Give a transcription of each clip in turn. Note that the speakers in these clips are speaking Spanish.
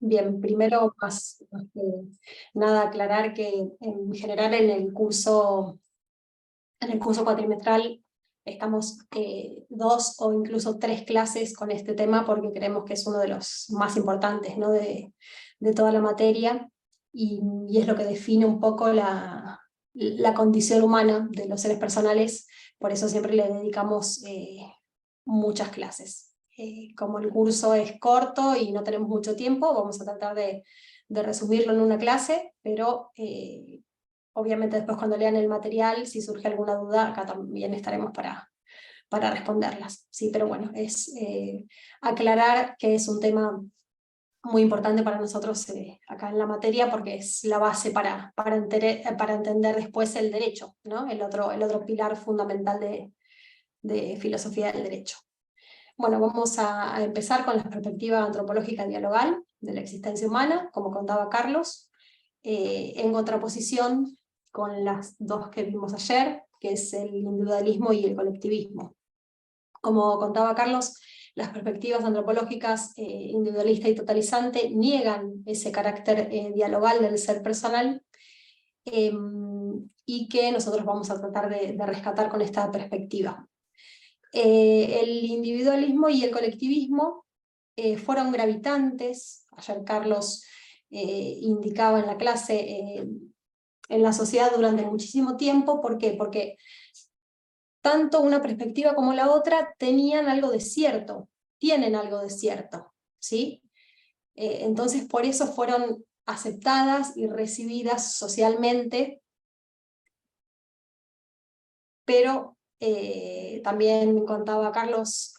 Bien, primero más que nada aclarar que en general en el curso cuatrimestral estamos 2 o incluso 3 clases con este tema porque creemos que es uno de los más importantes, ¿no? de toda la materia y es lo que define un poco la condición humana de los seres personales, por eso siempre le dedicamos muchas clases. Como el curso es corto y no tenemos mucho tiempo, vamos a tratar de resumirlo en una clase, pero obviamente después cuando lean el material, si surge alguna duda, acá también estaremos para responderlas. ¿Sí? Pero bueno, es aclarar que es un tema muy importante para nosotros acá en la materia, porque es la base para entender después el derecho, ¿no? el otro pilar fundamental de filosofía del derecho. Bueno, vamos a empezar con la perspectiva antropológica dialogal de la existencia humana, como contaba Carlos, en contraposición con las dos que vimos ayer, que es el individualismo y el colectivismo. Como contaba Carlos, las perspectivas antropológicas individualista y totalizante niegan ese carácter dialogal del ser personal, y que nosotros vamos a tratar de rescatar con esta perspectiva. El individualismo y el colectivismo fueron gravitantes, ayer Carlos indicaba en la clase, en la sociedad durante muchísimo tiempo. ¿Por qué? Porque tanto una perspectiva como la otra tenían algo de cierto, tienen algo de cierto, ¿sí? Entonces por eso fueron aceptadas y recibidas socialmente, pero también contaba Carlos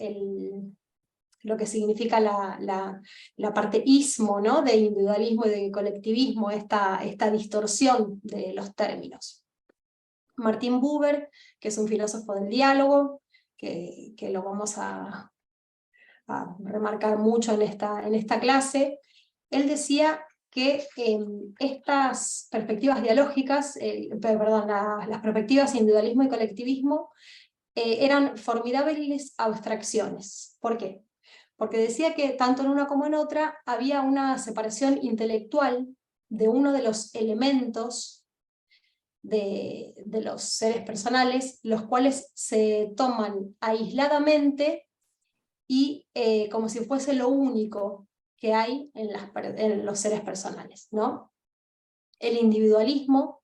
lo que significa la parte ismo, ¿no? De individualismo y de colectivismo, esta distorsión de los términos. Martin Buber, que es un filósofo del diálogo, que lo vamos a remarcar mucho en esta clase, él decía que estas perspectivas dialógicas, las perspectivas individualismo y colectivismo, eran formidables abstracciones. ¿Por qué? Porque decía que tanto en una como en otra había una separación intelectual de uno de los elementos de los seres personales, los cuales se toman aisladamente y como si fuese lo único que hay en los seres personales, ¿no? El individualismo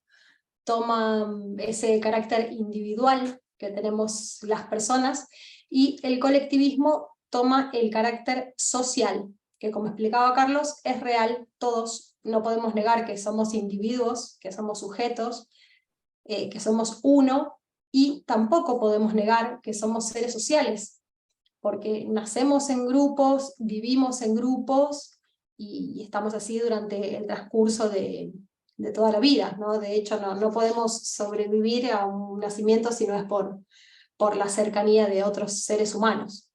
toma ese carácter individual que tenemos las personas, y el colectivismo toma el carácter social, que como explicaba Carlos, es real. Todos no podemos negar que somos individuos, que somos sujetos, que somos uno, y tampoco podemos negar que somos seres sociales, porque nacemos en grupos, vivimos en grupos, y estamos así durante el transcurso de toda la vida, ¿no? De hecho, no podemos sobrevivir a un nacimiento si no es por la cercanía de otros seres humanos.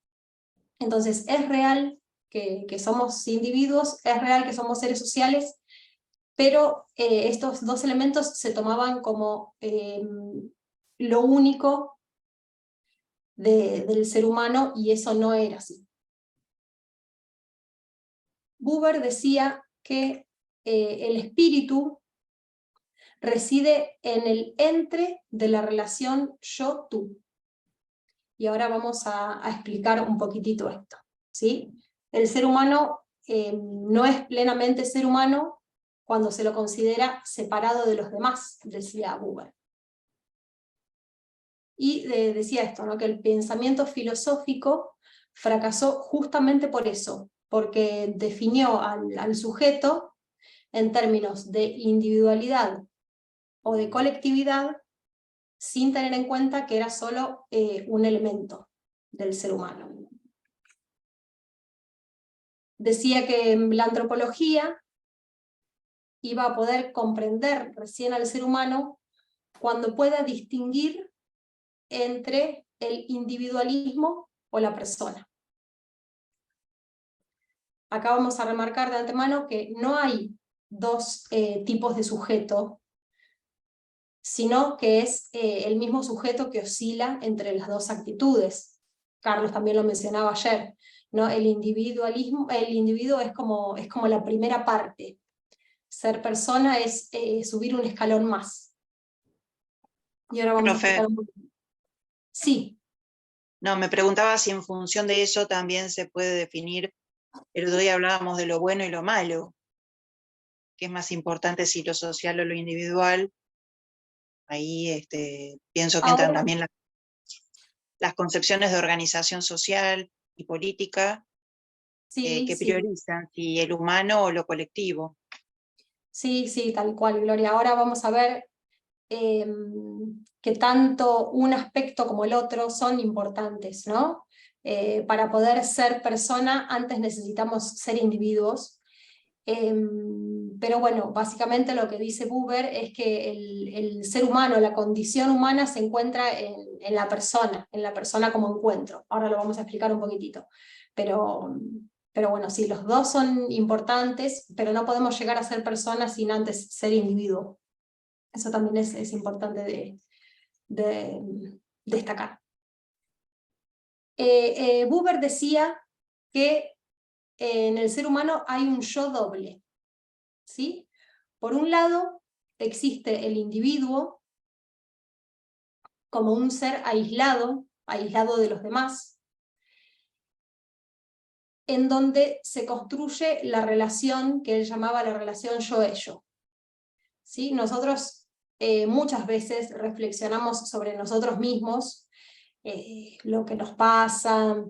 Entonces, es real que somos individuos, es real que somos seres sociales, pero estos dos elementos se tomaban como lo único del ser humano, y eso no era así. Buber decía que el espíritu reside en el entre de la relación yo-tú. Y ahora vamos a explicar un poquitito esto, ¿sí? El ser humano no es plenamente ser humano cuando se lo considera separado de los demás, decía Buber. Y decía esto, ¿no? Que el pensamiento filosófico fracasó justamente por eso, porque definió al sujeto en términos de individualidad o de colectividad, sin tener en cuenta que era solo un elemento del ser humano. Decía que la antropología iba a poder comprender recién al ser humano cuando pueda distinguir entre el individualismo o la persona. Acá vamos a remarcar de antemano que no hay dos tipos de sujeto, sino que es el mismo sujeto que oscila entre las dos actitudes. Carlos también lo mencionaba ayer. ¿no? El individuo es como la primera parte. Ser persona es subir un escalón más. Y ahora vamos a Profe, explicar un poquito. Sí. no, me preguntaba si en función de eso también se puede definir, el otro día hablábamos de lo bueno y lo malo, qué es más importante si lo social o lo individual. Ahí pienso que entran Ahora, también las concepciones de organización social y política sí, que sí. priorizan si el humano o lo colectivo. Sí, sí, tal cual, Gloria. Ahora vamos a ver que tanto un aspecto como el otro son importantes, ¿no? Para poder ser persona, antes necesitamos ser individuos. Pero bueno, básicamente lo que dice Buber es que el ser humano, la condición humana se encuentra en la persona como encuentro. Ahora lo vamos a explicar un poquitito. Pero bueno, sí, los dos son importantes, pero no podemos llegar a ser personas sin antes ser individuo. Eso también es importante de destacar. Buber decía que en el ser humano hay un yo doble, ¿sí? Por un lado, existe el individuo como un ser aislado de los demás, en donde se construye la relación que él llamaba la relación yo-ello. ¿Sí? Nosotros muchas veces reflexionamos sobre nosotros mismos, lo que nos pasa,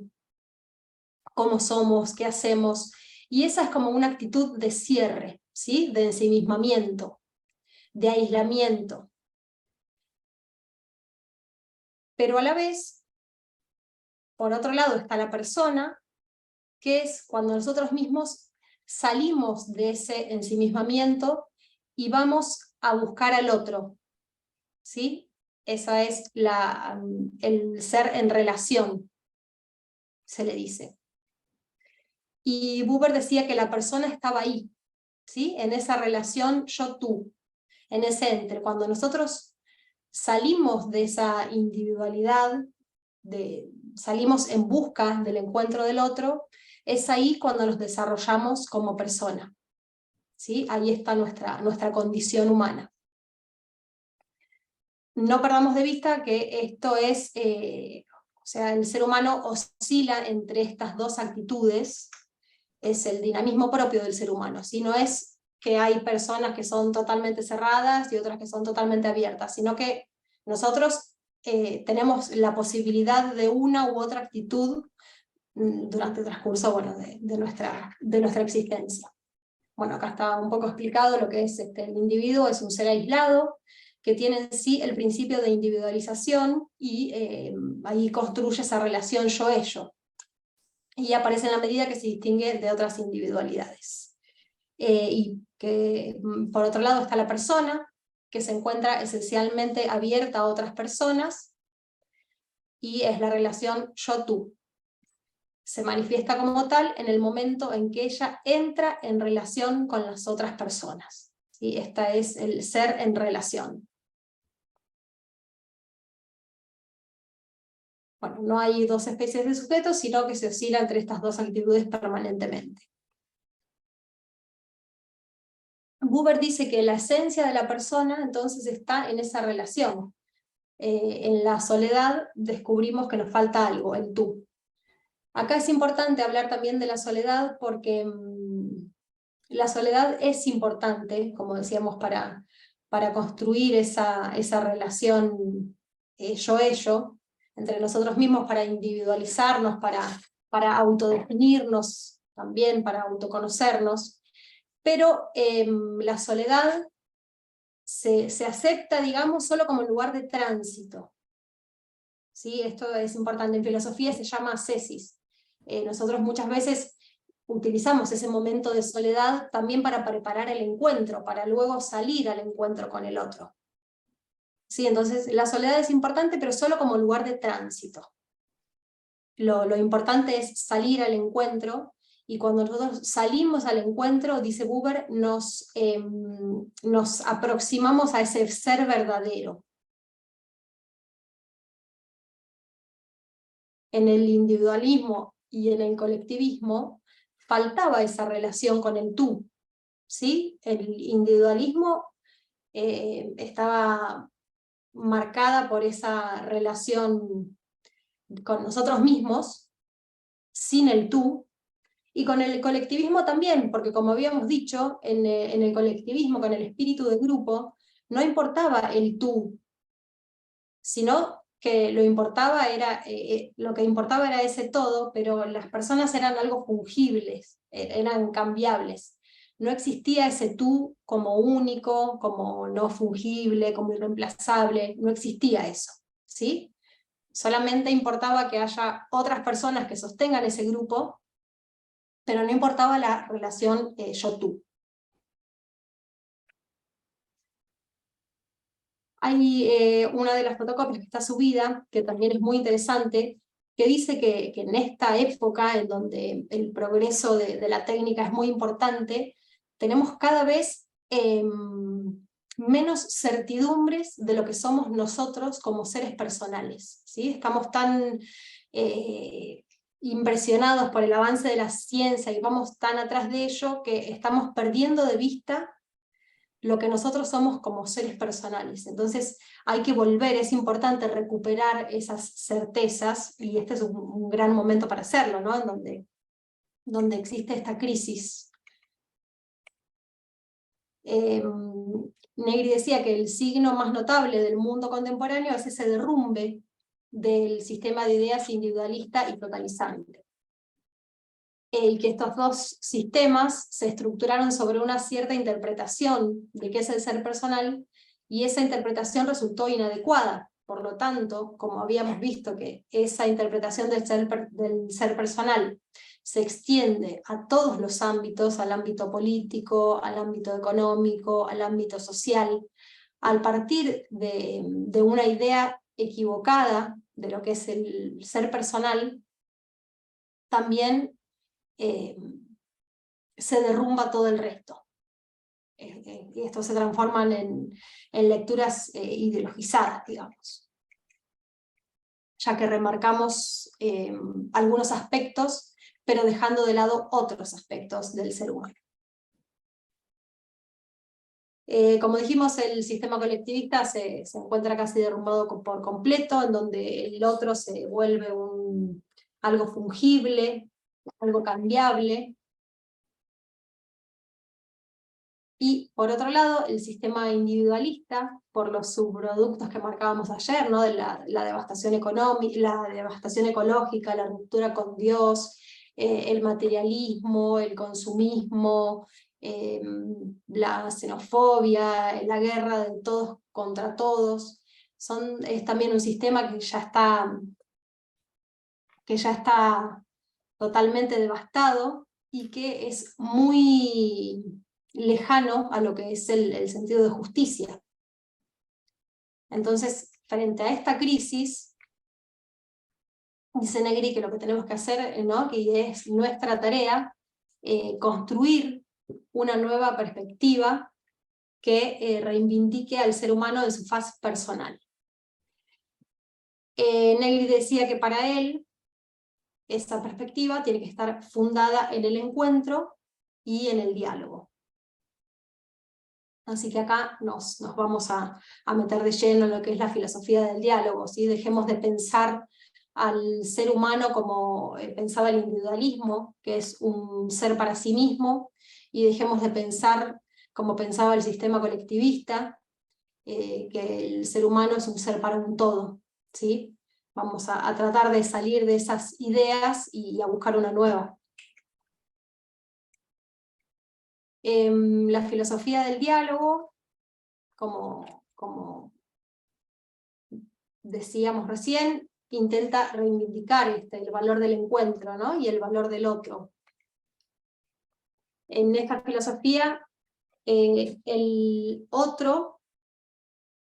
cómo somos, qué hacemos, y esa es como una actitud de cierre, ¿sí? De ensimismamiento, de aislamiento. Pero a la vez, por otro lado, está la persona, que es cuando nosotros mismos salimos de ese ensimismamiento y vamos a buscar al otro, ¿sí? Esa es el ser en relación, se le dice. Y Buber decía que la persona estaba ahí, ¿sí? En esa relación yo-tú, en ese entre. Cuando nosotros salimos de esa individualidad, salimos en busca del encuentro del otro, es ahí cuando nos desarrollamos como persona. ¿Sí? Ahí está nuestra condición humana. No perdamos de vista que esto es, o sea, el ser humano oscila entre estas dos actitudes, es el dinamismo propio del ser humano, ¿sí? No es que hay personas que son totalmente cerradas y otras que son totalmente abiertas, sino que nosotros tenemos la posibilidad de una u otra actitud durante el transcurso, bueno, de nuestra existencia. Bueno, acá está un poco explicado lo que es el individuo, es un ser aislado, que tiene en sí el principio de individualización y ahí construye esa relación yo-ello. Y aparece en la medida que se distingue de otras individualidades. Y que por otro lado está la persona, que se encuentra esencialmente abierta a otras personas, y es la relación yo-tú. Se manifiesta como tal en el momento en que ella entra en relación con las otras personas. ¿Sí? Esta es el ser en relación. Bueno, no hay dos especies de sujetos, sino que se oscila entre estas dos actitudes permanentemente. Buber dice que la esencia de la persona entonces está en esa relación. En la soledad descubrimos que nos falta algo, el tú. Acá es importante hablar también de la soledad porque la soledad es importante, como decíamos, para construir esa relación yo-ello entre nosotros mismos, para individualizarnos, para autodefinirnos también, para autoconocernos. Pero la soledad se acepta, digamos, solo como lugar de tránsito. ¿Sí? Esto es importante. En filosofía se llama ascesis. Nosotros muchas veces utilizamos ese momento de soledad también para preparar el encuentro, para luego salir al encuentro con el otro. ¿Sí? Entonces la soledad es importante, pero solo como lugar de tránsito. Lo importante es salir al encuentro, y cuando nosotros salimos al encuentro, dice Buber, nos aproximamos a ese ser verdadero. En el individualismo y en el colectivismo faltaba esa relación con el tú, ¿sí? El individualismo estaba marcada por esa relación con nosotros mismos, sin el tú, y con el colectivismo también, porque como habíamos dicho, en el colectivismo, con el espíritu de grupo, no importaba el tú, sino que lo que importaba era ese todo, pero las personas eran algo fungibles, eran cambiables. No existía ese tú como único, como no fungible, como irreemplazable, no existía eso, ¿sí? Solamente importaba que haya otras personas que sostengan ese grupo, pero no importaba la relación yo-tú. Hay una de las fotocopias que está subida, que también es muy interesante, que dice que en esta época, en donde el progreso de la técnica es muy importante, tenemos cada vez menos certidumbres de lo que somos nosotros como seres personales, ¿sí? Estamos tan impresionados por el avance de la ciencia y vamos tan atrás de ello que estamos perdiendo de vista lo que nosotros somos como seres personales. Entonces hay que volver, es importante recuperar esas certezas, y este es un gran momento para hacerlo, ¿no? En donde existe esta crisis. Negri decía que el signo más notable del mundo contemporáneo es ese derrumbe del sistema de ideas individualista y totalizante. Y que estos dos sistemas se estructuraron sobre una cierta interpretación de qué es el ser personal, y esa interpretación resultó inadecuada. Por lo tanto, como habíamos visto que esa interpretación del ser personal se extiende a todos los ámbitos, al ámbito político, al ámbito económico, al ámbito social, al partir de una idea equivocada de lo que es el ser personal, también se derrumba todo el resto. Y esto se transforman en lecturas ideologizadas, digamos, ya que remarcamos algunos aspectos, pero dejando de lado otros aspectos del ser humano. Como dijimos, el sistema colectivista se encuentra casi derrumbado por completo, en donde el otro se vuelve algo fungible, algo cambiable. Y por otro lado, el sistema individualista, por los subproductos que marcábamos ayer, ¿no? De la devastación económica, la devastación ecológica, la ruptura con Dios, el materialismo, el consumismo, la xenofobia, la guerra de todos contra todos, es también un sistema que ya está totalmente devastado, y que es muy lejano a lo que es el sentido de justicia. Entonces, frente a esta crisis, dice Negri que lo que tenemos que hacer, ¿no? Que es nuestra tarea, construir una nueva perspectiva que reivindique al ser humano en su faz personal. Negri decía que para él esa perspectiva tiene que estar fundada en el encuentro y en el diálogo. Así que acá nos vamos a meter de lleno en lo que es la filosofía del diálogo, ¿sí? Dejemos de pensar al ser humano como pensaba el individualismo, que es un ser para sí mismo, y dejemos de pensar como pensaba el sistema colectivista, que el ser humano es un ser para un todo, ¿sí? Vamos a tratar de salir de esas ideas y a buscar una nueva. La filosofía del diálogo, como decíamos recién, intenta reivindicar el valor del encuentro, ¿no? Y el valor del otro. En esta filosofía, el otro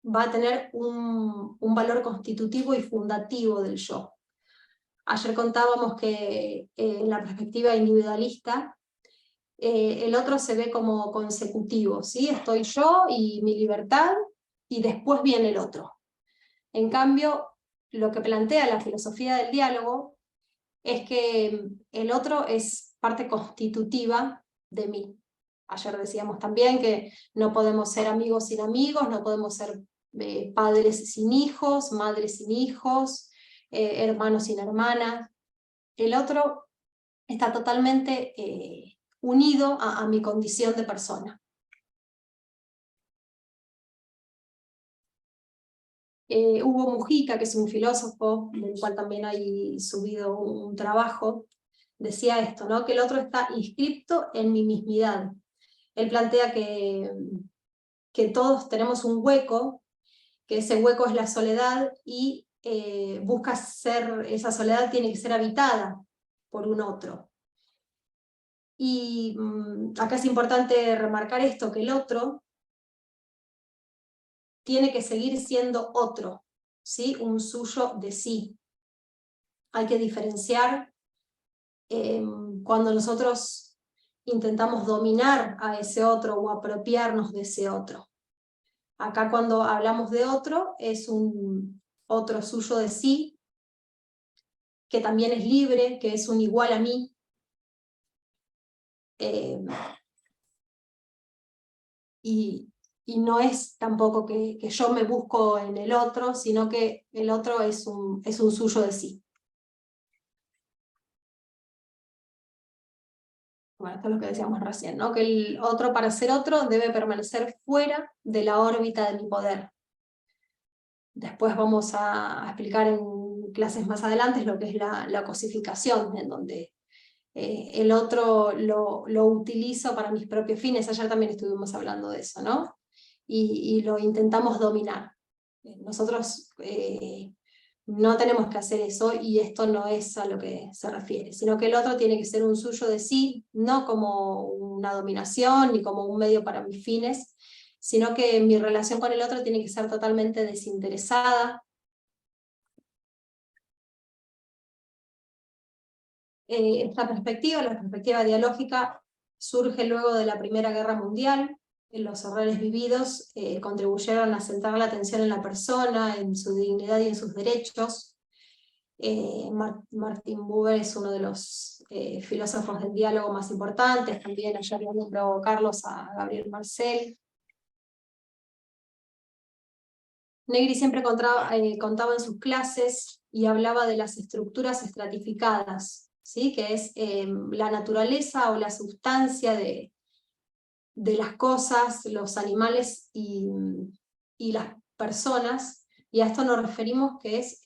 va a tener un valor constitutivo y fundativo del yo. Ayer contábamos que en la perspectiva individualista, el otro se ve como consecutivo, ¿sí? Estoy yo y mi libertad, y después viene el otro. En cambio, lo que plantea la filosofía del diálogo es que el otro es parte constitutiva de mí. Ayer decíamos también que no podemos ser amigos sin amigos, no podemos ser padres sin hijos, madres sin hijos, hermanos sin hermanas. El otro está totalmente unido a mi condición de persona. Hugo Mujica, que es un filósofo, del cual también hay subido un trabajo, decía esto, ¿no? Que el otro está inscripto en mi mismidad. Él plantea que todos tenemos un hueco, que ese hueco es la soledad, y busca ser, esa soledad tiene que ser habitada por un otro. Y acá es importante remarcar esto, que el otro tiene que seguir siendo otro, ¿sí? Un suyo de sí. Hay que diferenciar cuando nosotros intentamos dominar a ese otro o apropiarnos de ese otro. Acá cuando hablamos de otro, es un otro suyo de sí, que también es libre, que es un igual a mí. Y no es tampoco que yo me busco en el otro, sino que el otro es un suyo de sí. Bueno, esto es lo que decíamos recién, ¿no? Que el otro, para ser otro, debe permanecer fuera de la órbita de mi poder. Después vamos a explicar en clases más adelante lo que es la cosificación, en donde el otro lo utilizo para mis propios fines. Ayer también estuvimos hablando de eso, ¿no? Y lo intentamos dominar. Nosotros no tenemos que hacer eso, y esto no es a lo que se refiere, sino que el otro tiene que ser un suyo de sí, no como una dominación ni como un medio para mis fines, sino que mi relación con el otro tiene que ser totalmente desinteresada. Esta perspectiva, la perspectiva dialógica, surge luego de la Primera Guerra Mundial. Los horrores vividos contribuyeron a centrar la atención en la persona, en su dignidad y en sus derechos. Martin Buber es uno de los filósofos del diálogo más importantes, también ayer lo nombró Carlos a Gabriel Marcel. Negri siempre contaba en sus clases y hablaba de las estructuras estratificadas, ¿sí? Que es la naturaleza o la sustancia de las cosas, los animales y las personas, y a esto nos referimos que es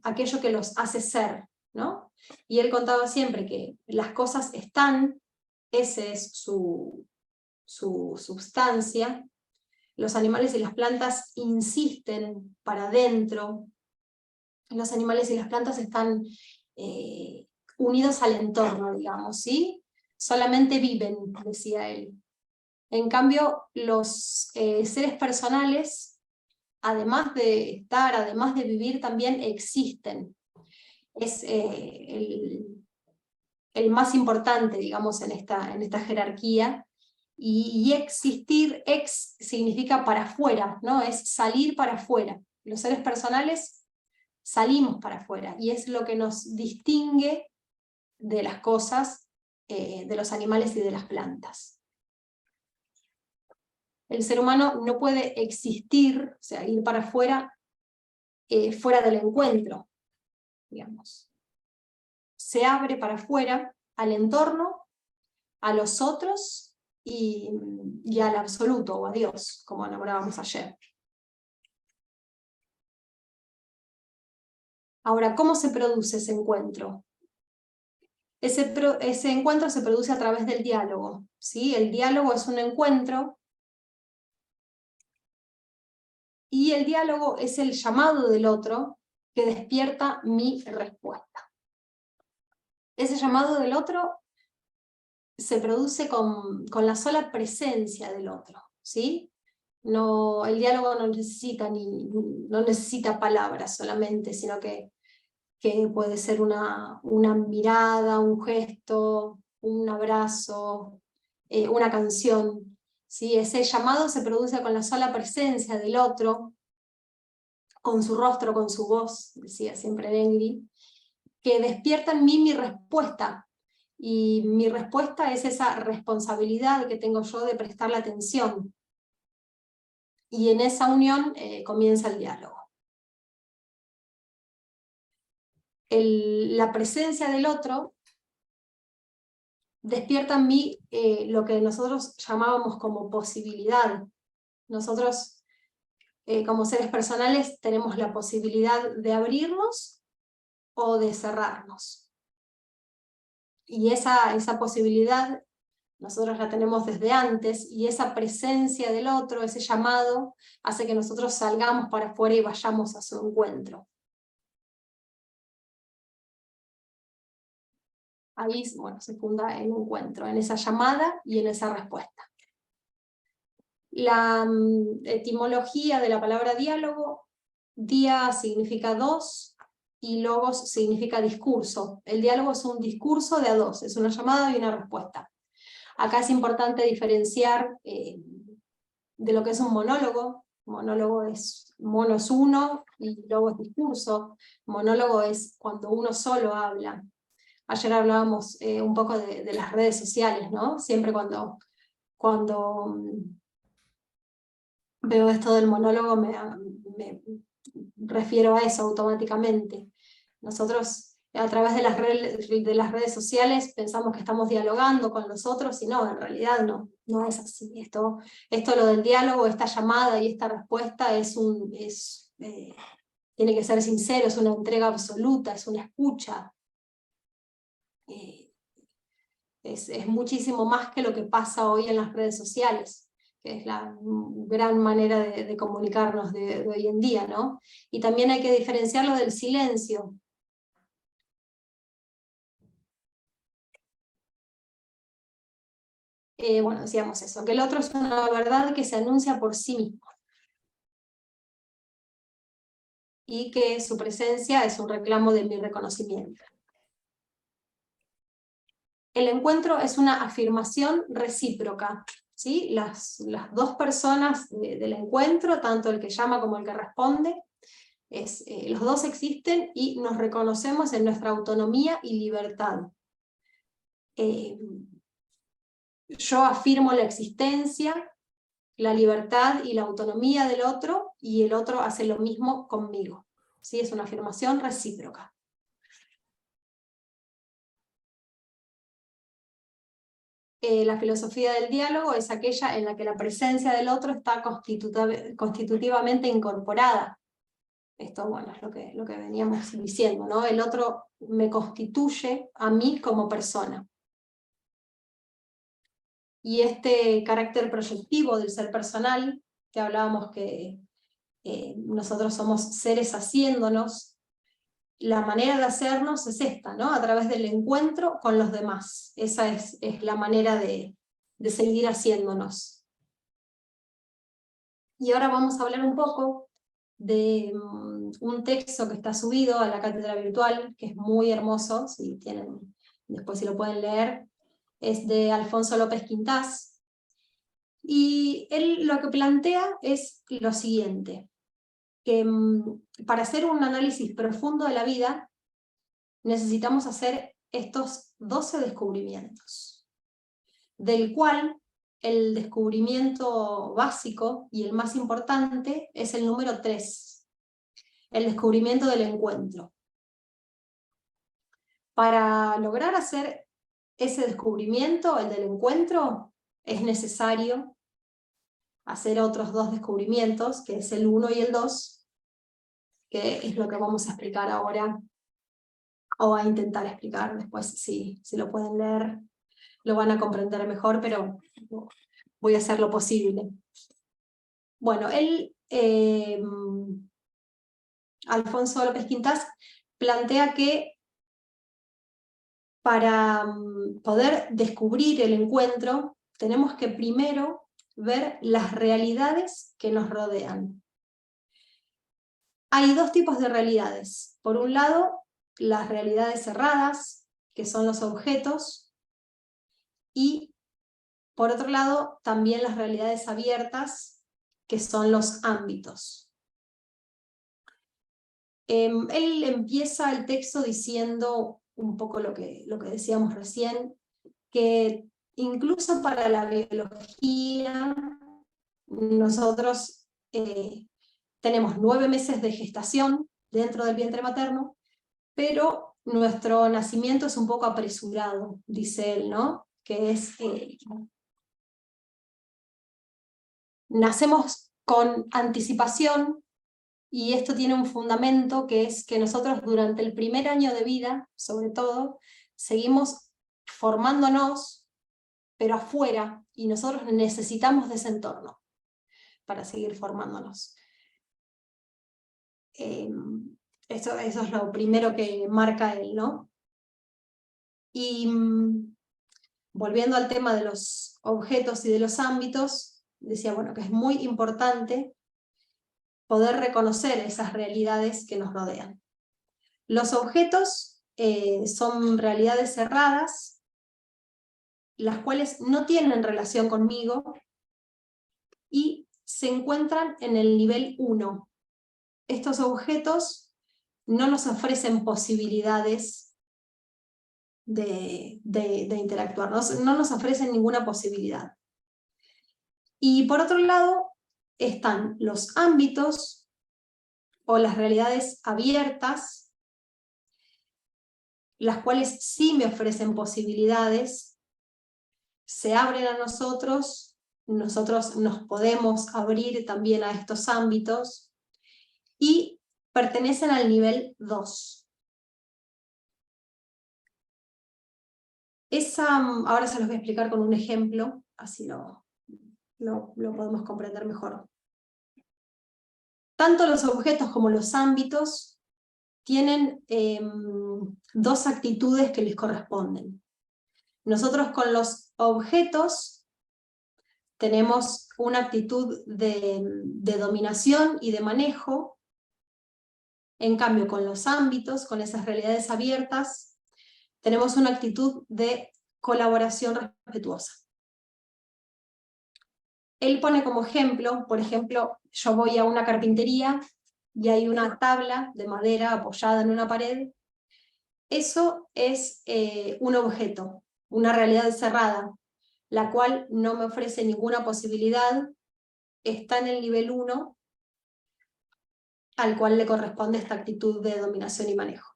aquello que los hace ser, ¿no? Y él contaba siempre que las cosas están, ese es su substancia. Los animales y las plantas insisten para adentro. Los animales y las plantas están unidos al entorno, digamos, ¿sí? Solamente viven, decía él. En cambio, los seres personales, además de estar, además de vivir, también existen. Es el más importante, digamos, en esta jerarquía. Y existir, significa para afuera, ¿no? Es salir para afuera. Los seres personales salimos para afuera, y es lo que nos distingue de las cosas, de los animales y de las plantas. El ser humano no puede existir, o sea, ir para afuera, fuera del encuentro, digamos. Se abre para afuera, al entorno, a los otros, y al absoluto, o a Dios, como nombrábamos ayer. Ahora, ¿cómo se produce ese encuentro? Ese encuentro se produce a través del diálogo, ¿sí? El diálogo es un encuentro, y el diálogo es el llamado del otro que despierta mi respuesta. Ese llamado del otro se produce con la sola presencia del otro, ¿sí? No, el diálogo no necesita palabras solamente, sino que puede ser una mirada, un gesto, un abrazo, una canción, ¿sí? Ese llamado se produce con la sola presencia del otro, con su rostro, con su voz, decía siempre Negri, que despierta en mí mi respuesta. Y mi respuesta es esa responsabilidad que tengo yo de prestarle atención. Y en esa unión comienza el diálogo. La presencia del otro despierta en mí lo que nosotros llamábamos como posibilidad. Nosotros, como seres personales, tenemos la posibilidad de abrirnos o de cerrarnos. Y esa posibilidad nosotros la tenemos desde antes, y esa presencia del otro, ese llamado, hace que nosotros salgamos para afuera y vayamos a su encuentro. Ahí, bueno, se funda el encuentro, en esa llamada y en esa respuesta. La etimología de la palabra diálogo: dia significa dos, y logos significa discurso. El diálogo es un discurso de a dos, es una llamada y una respuesta. Acá es importante diferenciar de lo que es un monólogo. Monólogo es, mono es uno, y logo es discurso. Monólogo es cuando uno solo habla. Ayer hablábamos un poco de las redes sociales, ¿no? Siempre cuando veo esto del monólogo me refiero a eso automáticamente. Nosotros a través de las redes sociales pensamos que estamos dialogando con los otros, y no, en realidad no es así. Esto lo del diálogo, esta llamada y esta respuesta tiene que ser sincero, es una entrega absoluta, es una escucha. Es muchísimo más que lo que pasa hoy en las redes sociales, que es la gran manera de comunicarnos de hoy en día, ¿no? Y también hay que diferenciarlo del silencio. Bueno, decíamos eso, que el otro es una verdad que se anuncia por sí mismo, y que su presencia es un reclamo de mi reconocimiento. El encuentro es una afirmación recíproca, ¿sí? Las dos personas del encuentro, tanto el que llama como el que responde, los dos existen y nos reconocemos en nuestra autonomía y libertad. Yo afirmo la existencia, la libertad y la autonomía del otro, y el otro hace lo mismo conmigo. ¿Sí? Es una afirmación recíproca. La filosofía del diálogo es aquella en la que la presencia del otro está constitutivamente incorporada. Esto, bueno, es lo que veníamos diciendo, ¿no? El otro me constituye a mí como persona. Y este carácter proyectivo del ser personal, que hablábamos que nosotros somos seres haciéndonos, la manera de hacernos es esta, ¿no? A través del encuentro con los demás. Esa es la manera de seguir haciéndonos. Y ahora vamos a hablar un poco de un texto que está subido a la cátedra virtual, que es muy hermoso, si tienen, después si lo pueden leer, es de Alfonso López Quintás, y él lo que plantea es lo siguiente, que para hacer un análisis profundo de la vida necesitamos hacer estos 12 descubrimientos, del cual el descubrimiento básico y el más importante es el número 3, el descubrimiento del encuentro. Para lograr hacer ese descubrimiento, el del encuentro, es necesario hacer otros 2 descubrimientos, que es el 1 y el 2, que es lo que vamos a explicar ahora, o a intentar explicar después. Si lo pueden leer, lo van a comprender mejor, pero voy a hacer lo posible. Bueno, Alfonso López Quintás plantea que para poder descubrir el encuentro, tenemos que primero ver las realidades que nos rodean. Hay 2 tipos de realidades. Por un lado, las realidades cerradas, que son los objetos, y por otro lado, también las realidades abiertas, que son los ámbitos. Él empieza el texto diciendo un poco lo que decíamos recién, que incluso para la biología nosotros tenemos 9 meses de gestación dentro del vientre materno, pero nuestro nacimiento es un poco apresurado, dice él, ¿no? Que es, nacemos con anticipación, y esto tiene un fundamento que es que nosotros durante el primer año de vida, sobre todo, seguimos formándonos, pero afuera, y nosotros necesitamos de ese entorno para seguir formándonos. Eso es lo primero que marca él, ¿no? Y volviendo al tema de los objetos y de los ámbitos, decía, bueno, que es muy importante poder reconocer esas realidades que nos rodean. Los objetos son realidades cerradas, las cuales no tienen relación conmigo y se encuentran en el nivel 1. Estos objetos no nos ofrecen posibilidades de interactuar, no nos ofrecen ninguna posibilidad. Y por otro lado están los ámbitos o las realidades abiertas, las cuales sí me ofrecen posibilidades, se abren a nosotros nos podemos abrir también a estos ámbitos, y pertenecen al nivel 2. Ahora se los voy a explicar con un ejemplo, así lo podemos comprender mejor. Tanto los objetos como los ámbitos tienen 2 actitudes que les corresponden. Nosotros con los objetos tenemos una actitud de dominación y de manejo. En cambio, con los ámbitos, con esas realidades abiertas, tenemos una actitud de colaboración respetuosa. Él pone como ejemplo, por ejemplo, yo voy a una carpintería y hay una tabla de madera apoyada en una pared. Eso es un objeto, una realidad cerrada, la cual no me ofrece ninguna posibilidad, está en el nivel 1, al cual le corresponde esta actitud de dominación y manejo.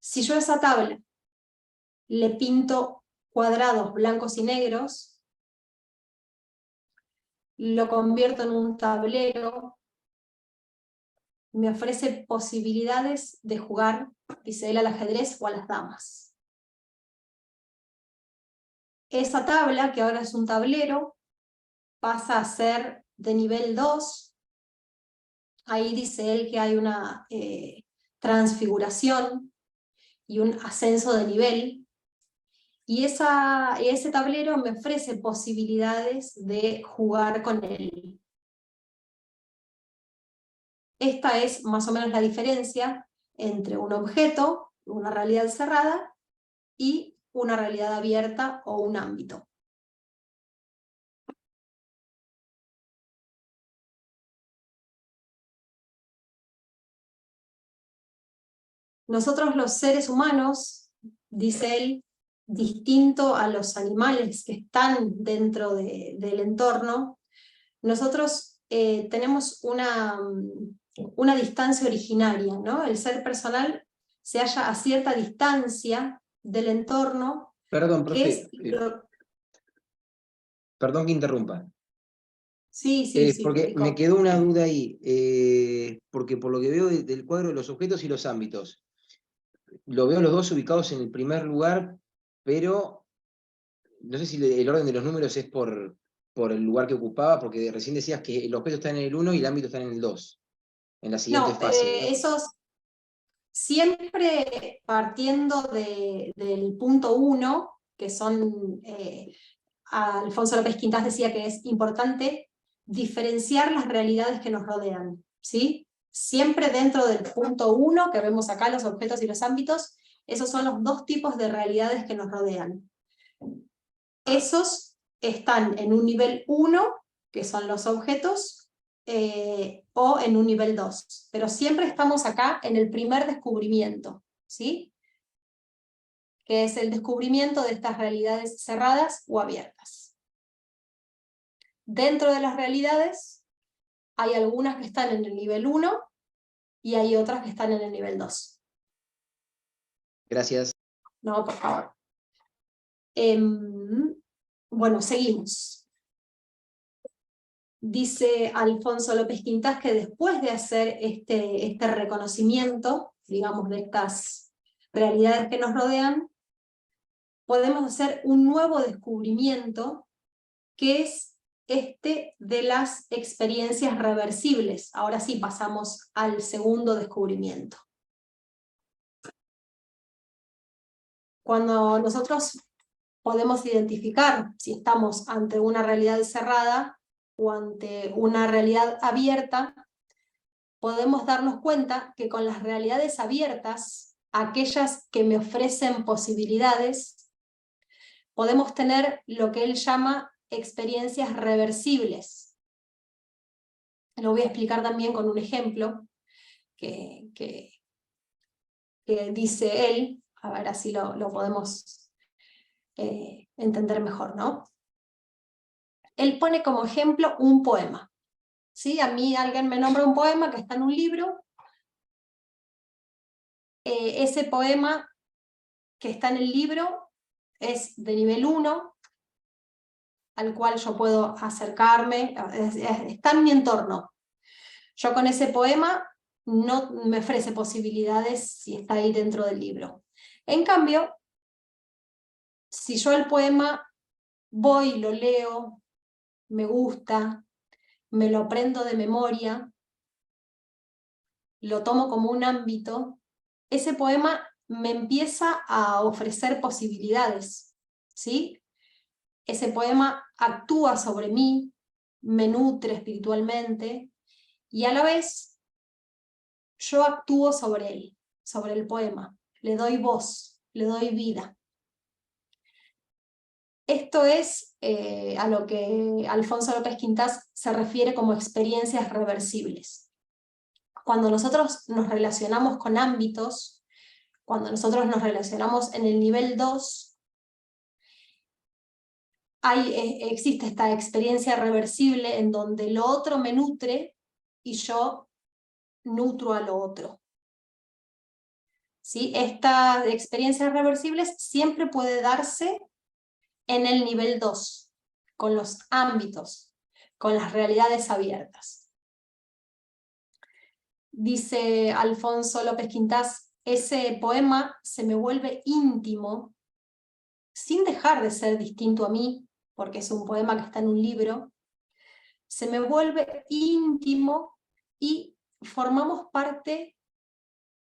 Si yo a esa tabla le pinto cuadrados blancos y negros, lo convierto en un tablero, me ofrece posibilidades de jugar, dice él, al ajedrez o a las damas. Esa tabla, que ahora es un tablero, pasa a ser de nivel 2, ahí dice él que hay una transfiguración y un ascenso de nivel, y ese tablero me ofrece posibilidades de jugar con él. Esta es más o menos la diferencia entre un objeto, una realidad cerrada, y una realidad abierta o un ámbito. Nosotros los seres humanos, dice él, distinto a los animales que están dentro del entorno, nosotros tenemos una distancia originaria, ¿no? El ser personal se halla a cierta distancia del entorno. Perdón, profe, perdón que interrumpa. Sí, porque me quedó una duda ahí, porque por lo que veo del cuadro de los objetos y los ámbitos, lo veo los dos ubicados en el primer lugar, pero no sé si el orden de los números es por el lugar que ocupaba, porque recién decías que el objeto está en el 1 y el ámbito está en el 2, en la siguiente fase. Esos siempre partiendo del punto 1, que son, Alfonso López Quintás decía que es importante diferenciar las realidades que nos rodean, ¿sí? Siempre dentro del punto 1, que vemos acá los objetos y los ámbitos, esos son los 2 tipos de realidades que nos rodean. Esos están en un nivel 1, que son los objetos, o en un nivel 2, pero siempre estamos acá en el primer descubrimiento, ¿sí? Que es el descubrimiento de estas realidades cerradas o abiertas. Dentro de las realidades hay algunas que están en el nivel 1 y hay otras que están en el nivel 2. Gracias. No, por favor. Bueno, seguimos. Dice Alfonso López Quintás que después de hacer este reconocimiento, digamos, de estas realidades que nos rodean, podemos hacer un nuevo descubrimiento, que es este de las experiencias reversibles. Ahora sí pasamos al segundo descubrimiento. Cuando nosotros podemos identificar si estamos ante una realidad cerrada o ante una realidad abierta, podemos darnos cuenta que con las realidades abiertas, aquellas que me ofrecen posibilidades, podemos tener lo que él llama experiencias reversibles. Lo voy a explicar también con un ejemplo que dice él, a ver así lo podemos entender mejor, ¿no? Él pone como ejemplo un poema. ¿Sí? A mí alguien me nombra un poema que está en un libro. Ese poema que está en el libro es de nivel 1, al cual yo puedo acercarme, está en mi entorno. Yo con ese poema no me ofrece posibilidades si está ahí dentro del libro. En cambio, si yo el poema voy, lo leo, me gusta, me lo aprendo de memoria, lo tomo como un ámbito, ese poema me empieza a ofrecer posibilidades, ¿sí? Ese poema actúa sobre mí, me nutre espiritualmente, y a la vez yo actúo sobre él, sobre el poema, le doy voz, le doy vida. Esto es a lo que Alfonso López Quintás se refiere como experiencias reversibles. Cuando nosotros nos relacionamos con ámbitos, cuando nosotros nos relacionamos en el nivel 2, existe esta experiencia reversible en donde lo otro me nutre y yo nutro a lo otro. ¿Sí? Estas experiencias reversibles siempre puede darse en el nivel 2, con los ámbitos, con las realidades abiertas. Dice Alfonso López Quintás, ese poema se me vuelve íntimo, sin dejar de ser distinto a mí, porque es un poema que está en un libro, se me vuelve íntimo y formamos parte,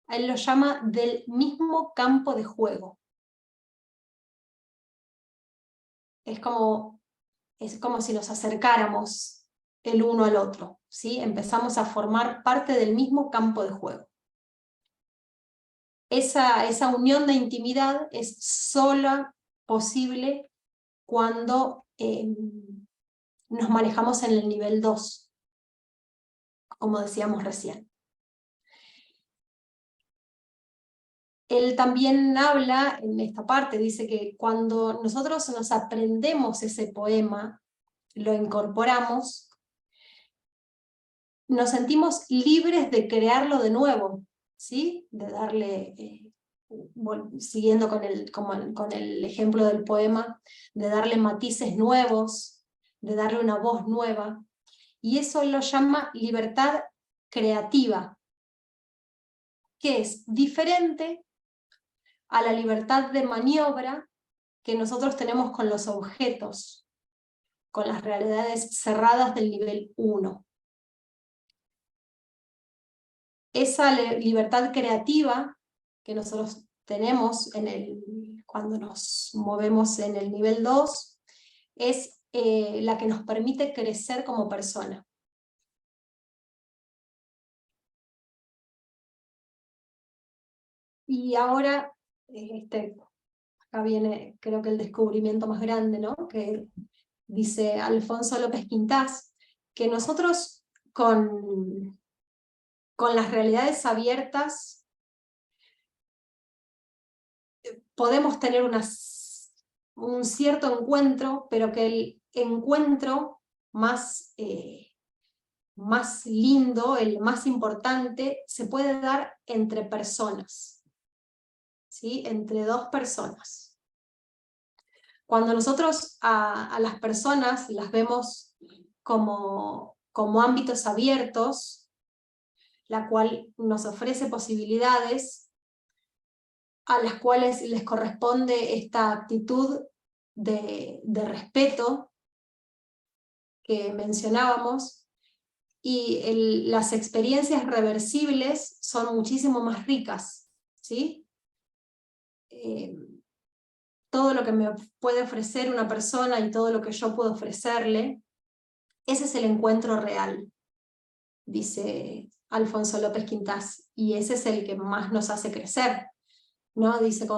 él lo llama, del mismo campo de juego. Es como si nos acercáramos el uno al otro, ¿sí? Empezamos a formar parte del mismo campo de juego. Esa unión de intimidad es sola posible cuando nos manejamos en el nivel 2, como decíamos recién. Él también habla en esta parte, dice que cuando nosotros nos aprendemos ese poema, lo incorporamos, nos sentimos libres de crearlo de nuevo, ¿sí? De darle, siguiendo con el ejemplo del poema, de darle matices nuevos, de darle una voz nueva, y eso lo llama libertad creativa, que es diferente a la libertad de maniobra que nosotros tenemos con los objetos, con las realidades cerradas del nivel 1. Esa libertad creativa que nosotros tenemos cuando nos movemos en el nivel 2 es la que nos permite crecer como persona. Y ahora, acá viene creo que el descubrimiento más grande, ¿no? Que dice Alfonso López Quintás, que nosotros con las realidades abiertas podemos tener un cierto encuentro, pero que el encuentro más lindo, el más importante, se puede dar entre personas, ¿sí? Entre dos personas. Cuando nosotros a las personas las vemos como ámbitos abiertos, la cual nos ofrece posibilidades a las cuales les corresponde esta actitud de respeto que mencionábamos, y las experiencias reversibles son muchísimo más ricas, ¿sí? Todo lo que me puede ofrecer una persona y todo lo que yo puedo ofrecerle, ese es el encuentro real, dice Alfonso López Quintás, y ese es el que más nos hace crecer, ¿no? Dice,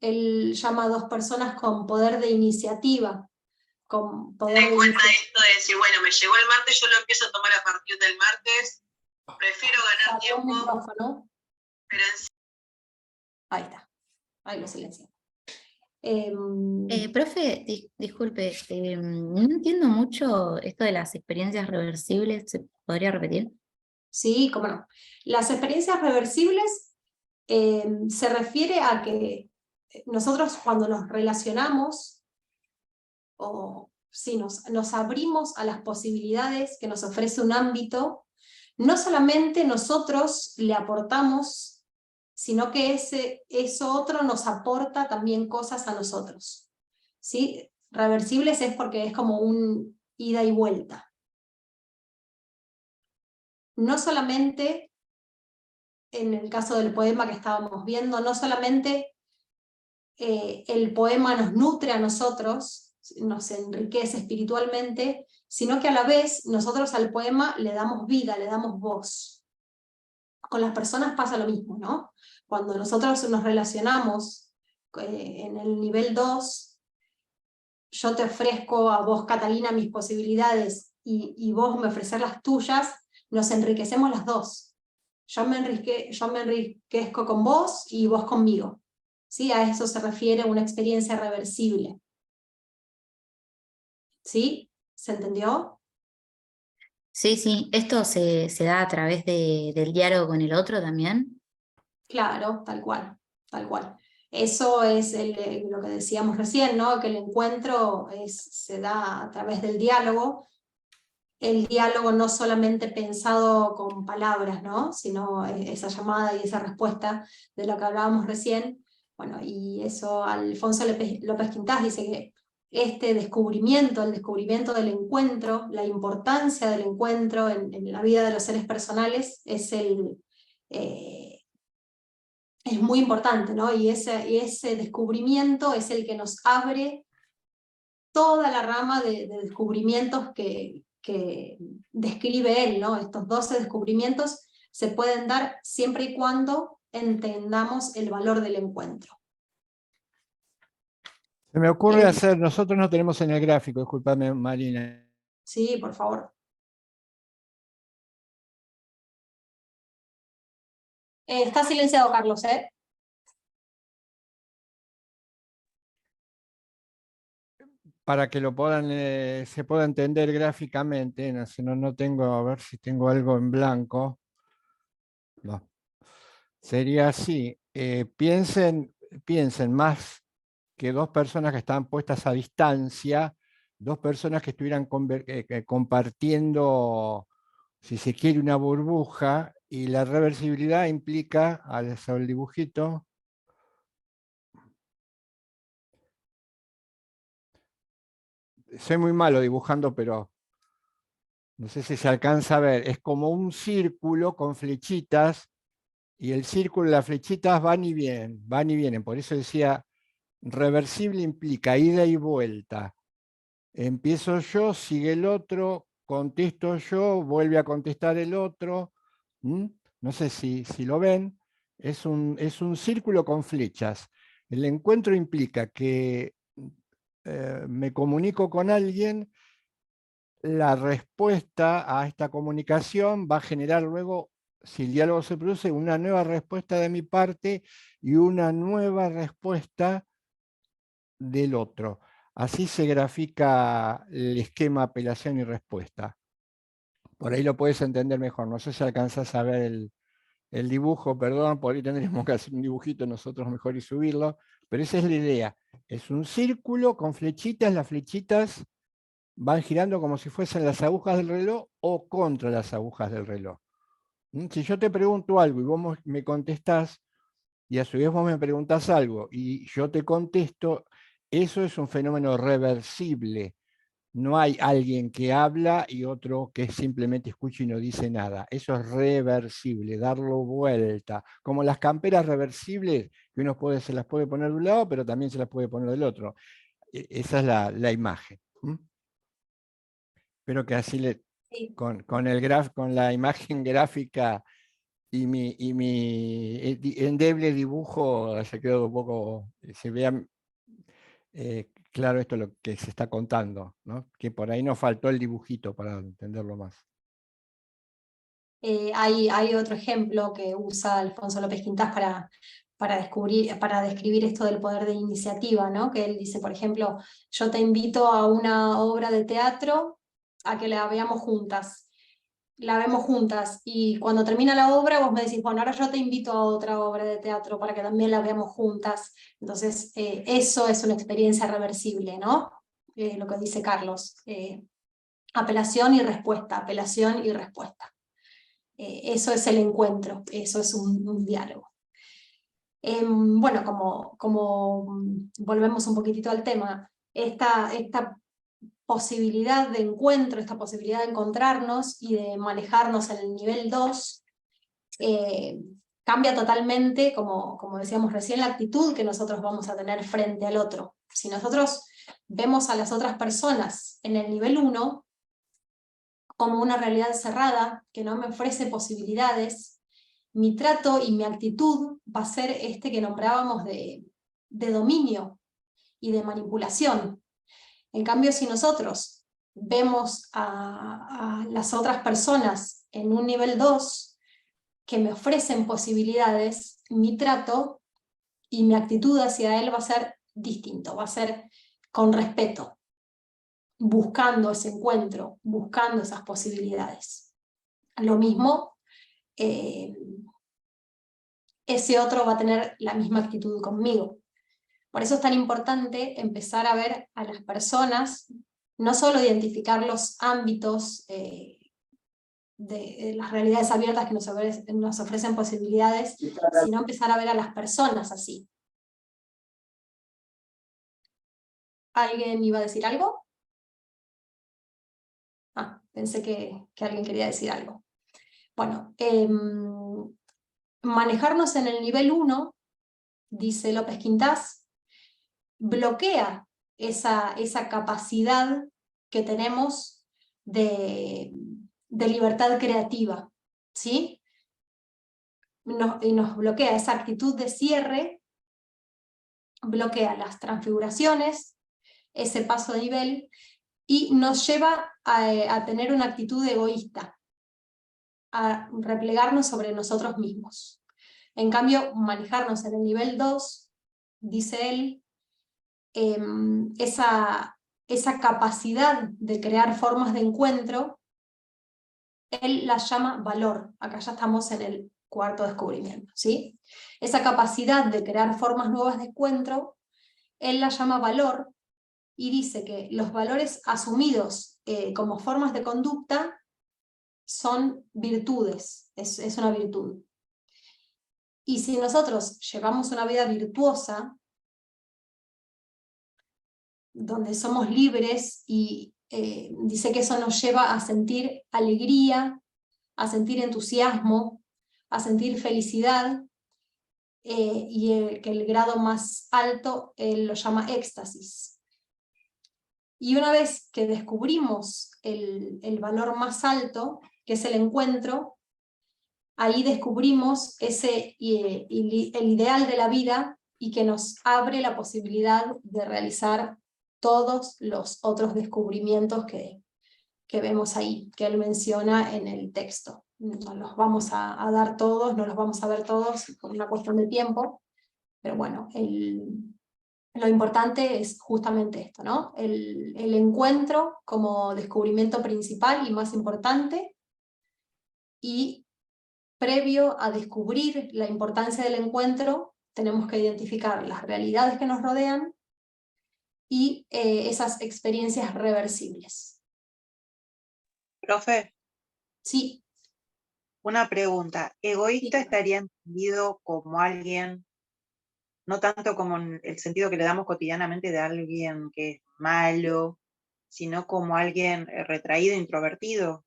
él llama a dos personas con poder de iniciativa, con poder Ten en cuenta esto de decir, bueno, me llegó el martes, yo lo empiezo a tomar a partir del martes, prefiero ganar tiempo, micrófono. pero en... Ahí está, ahí lo silencio. Profe, disculpe, no entiendo mucho esto de las experiencias reversibles, ¿se podría repetir? Sí, cómo no. Las experiencias reversibles se refiere a que nosotros cuando nos relacionamos, o si nos abrimos a las posibilidades que nos ofrece un ámbito, no solamente nosotros le aportamos, sino que eso otro nos aporta también cosas a nosotros, ¿sí? Reversibles es porque es como un ida y vuelta. No solamente, en el caso del poema que estábamos viendo, no solamente el poema nos nutre a nosotros, nos enriquece espiritualmente, sino que a la vez nosotros al poema le damos vida, le damos voz. Con las personas pasa lo mismo, ¿no? Cuando nosotros nos relacionamos en el nivel 2, yo te ofrezco a vos, Catalina, mis posibilidades y vos me ofreces las tuyas, nos enriquecemos las dos. Yo me enriquezco con vos y vos conmigo. ¿Sí? A eso se refiere una experiencia reversible. ¿Sí? ¿Se entendió? Sí, sí, ¿esto se da a través del diálogo con el otro también? Claro, tal cual, tal cual. Eso es lo que decíamos recién, ¿no? Que el encuentro se da a través del diálogo. El diálogo no solamente pensado con palabras, ¿no? Sino esa llamada y esa respuesta de lo que hablábamos recién. Bueno, y eso Alfonso López Quintás dice que este descubrimiento, el descubrimiento del encuentro, la importancia del encuentro en la vida de los seres personales es muy importante, ¿no? Y ese descubrimiento es el que nos abre toda la rama de descubrimientos que describe él, ¿no? Estos 12 descubrimientos se pueden dar siempre y cuando entendamos el valor del encuentro. Se me ocurre hacer, nosotros no tenemos en el gráfico, discúlpame Marina. Sí, por favor. Está silenciado, Carlos, ¿eh? Para que lo puedan, se pueda entender gráficamente, no tengo, a ver si tengo algo en blanco. No. Sería así, piensen más que dos personas que están puestas a distancia, dos personas que estuvieran compartiendo, si se quiere, una burbuja, y la reversibilidad implica, al hacer el dibujito, soy muy malo dibujando, pero no sé si se alcanza a ver, es como un círculo con flechitas, y el círculo y las flechitas van y vienen, por eso decía, reversible implica ida y vuelta. Empiezo yo, sigue el otro, contesto yo, vuelve a contestar el otro. No sé si lo ven, es un círculo con flechas. El encuentro implica que me comunico con alguien, la respuesta a esta comunicación va a generar luego, si el diálogo se produce, una nueva respuesta de mi parte y una nueva respuesta del otro. Así se grafica el esquema apelación y respuesta. Por ahí lo puedes entender mejor. No sé si alcanzas a ver el dibujo, perdón, por ahí tendríamos que hacer un dibujito nosotros mejor y subirlo, pero esa es la idea. Es un círculo con flechitas, las flechitas van girando como si fuesen las agujas del reloj o contra las agujas del reloj. Si yo te pregunto algo y vos me contestás, y a su vez vos me preguntás algo y yo te contesto, eso es un fenómeno reversible. No hay alguien que habla y otro que simplemente escucha y no dice nada. Eso es reversible, darlo vuelta. Como las camperas reversibles, que uno se las puede poner de un lado, pero también se las puede poner del otro. Esa es la imagen. Espero que así Sí. con la imagen gráfica y mi endeble dibujo se quedó un poco, se vea claro esto lo que se está contando, ¿no? Que por ahí nos faltó el dibujito para entenderlo más. Hay otro ejemplo que usa Alfonso López Quintás para describir esto del poder de iniciativa, ¿no? Que él dice, por ejemplo, yo te invito a una obra de teatro a que la veamos juntas. La vemos juntas y cuando termina la obra vos me decís, bueno, ahora yo te invito a otra obra de teatro para que también la veamos juntas. Entonces, eso es una experiencia reversible, ¿no? Lo que dice Carlos. Apelación y respuesta, apelación y respuesta. Eso es el encuentro, eso es un diálogo. Bueno, como volvemos un poquitito al tema, esta posibilidad de encuentro, esta posibilidad de encontrarnos y de manejarnos en el nivel 2, cambia totalmente, como decíamos recién, la actitud que nosotros vamos a tener frente al otro. Si nosotros vemos a las otras personas en el nivel 1 como una realidad cerrada que no me ofrece posibilidades, mi trato y mi actitud va a ser este que nombrábamos de dominio y de manipulación. En cambio, si nosotros vemos a las otras personas en un nivel 2 que me ofrecen posibilidades, mi trato y mi actitud hacia él va a ser distinto, va a ser con respeto, buscando ese encuentro, buscando esas posibilidades. Lo mismo, ese otro va a tener la misma actitud conmigo. Por eso es tan importante empezar a ver a las personas, no solo identificar los ámbitos de las realidades abiertas que nos ofrecen posibilidades, sino empezar a ver a las personas así. ¿Alguien iba a decir algo? Ah, pensé que alguien quería decir algo. Bueno, manejarnos en el nivel 1, dice López Quintás, bloquea esa capacidad que tenemos de libertad creativa, ¿sí? Y nos bloquea esa actitud de cierre, bloquea las transfiguraciones, ese paso de nivel, y nos lleva a tener una actitud egoísta, a replegarnos sobre nosotros mismos. En cambio, manejarnos en el nivel 2, dice él, esa capacidad de crear formas de encuentro, él la llama valor. Acá ya estamos en el cuarto descubrimiento, ¿sí? Esa capacidad de crear formas nuevas de encuentro, él la llama valor, y dice que los valores asumidos como formas de conducta son virtudes, es una virtud. Y si nosotros llevamos una vida virtuosa, donde somos libres, y dice que eso nos lleva a sentir alegría, a sentir entusiasmo, a sentir felicidad, y que el grado más alto él lo llama éxtasis. Y una vez que descubrimos el valor más alto, que es el encuentro, ahí descubrimos el ideal de la vida y que nos abre la posibilidad de realizar todos los otros descubrimientos que que vemos ahí, que él menciona en el texto. No los vamos a dar todos, no los vamos a ver todos por una cuestión de tiempo, pero bueno, lo importante es justamente esto, ¿no? El encuentro como descubrimiento principal y más importante, y previo a descubrir la importancia del encuentro, tenemos que identificar las realidades que nos rodean y esas experiencias reversibles. Profe, Sí. una pregunta. ¿Egoísta Sí. estaría entendido como alguien, no tanto como en el sentido que le damos cotidianamente de alguien que es malo, sino como alguien retraído, introvertido?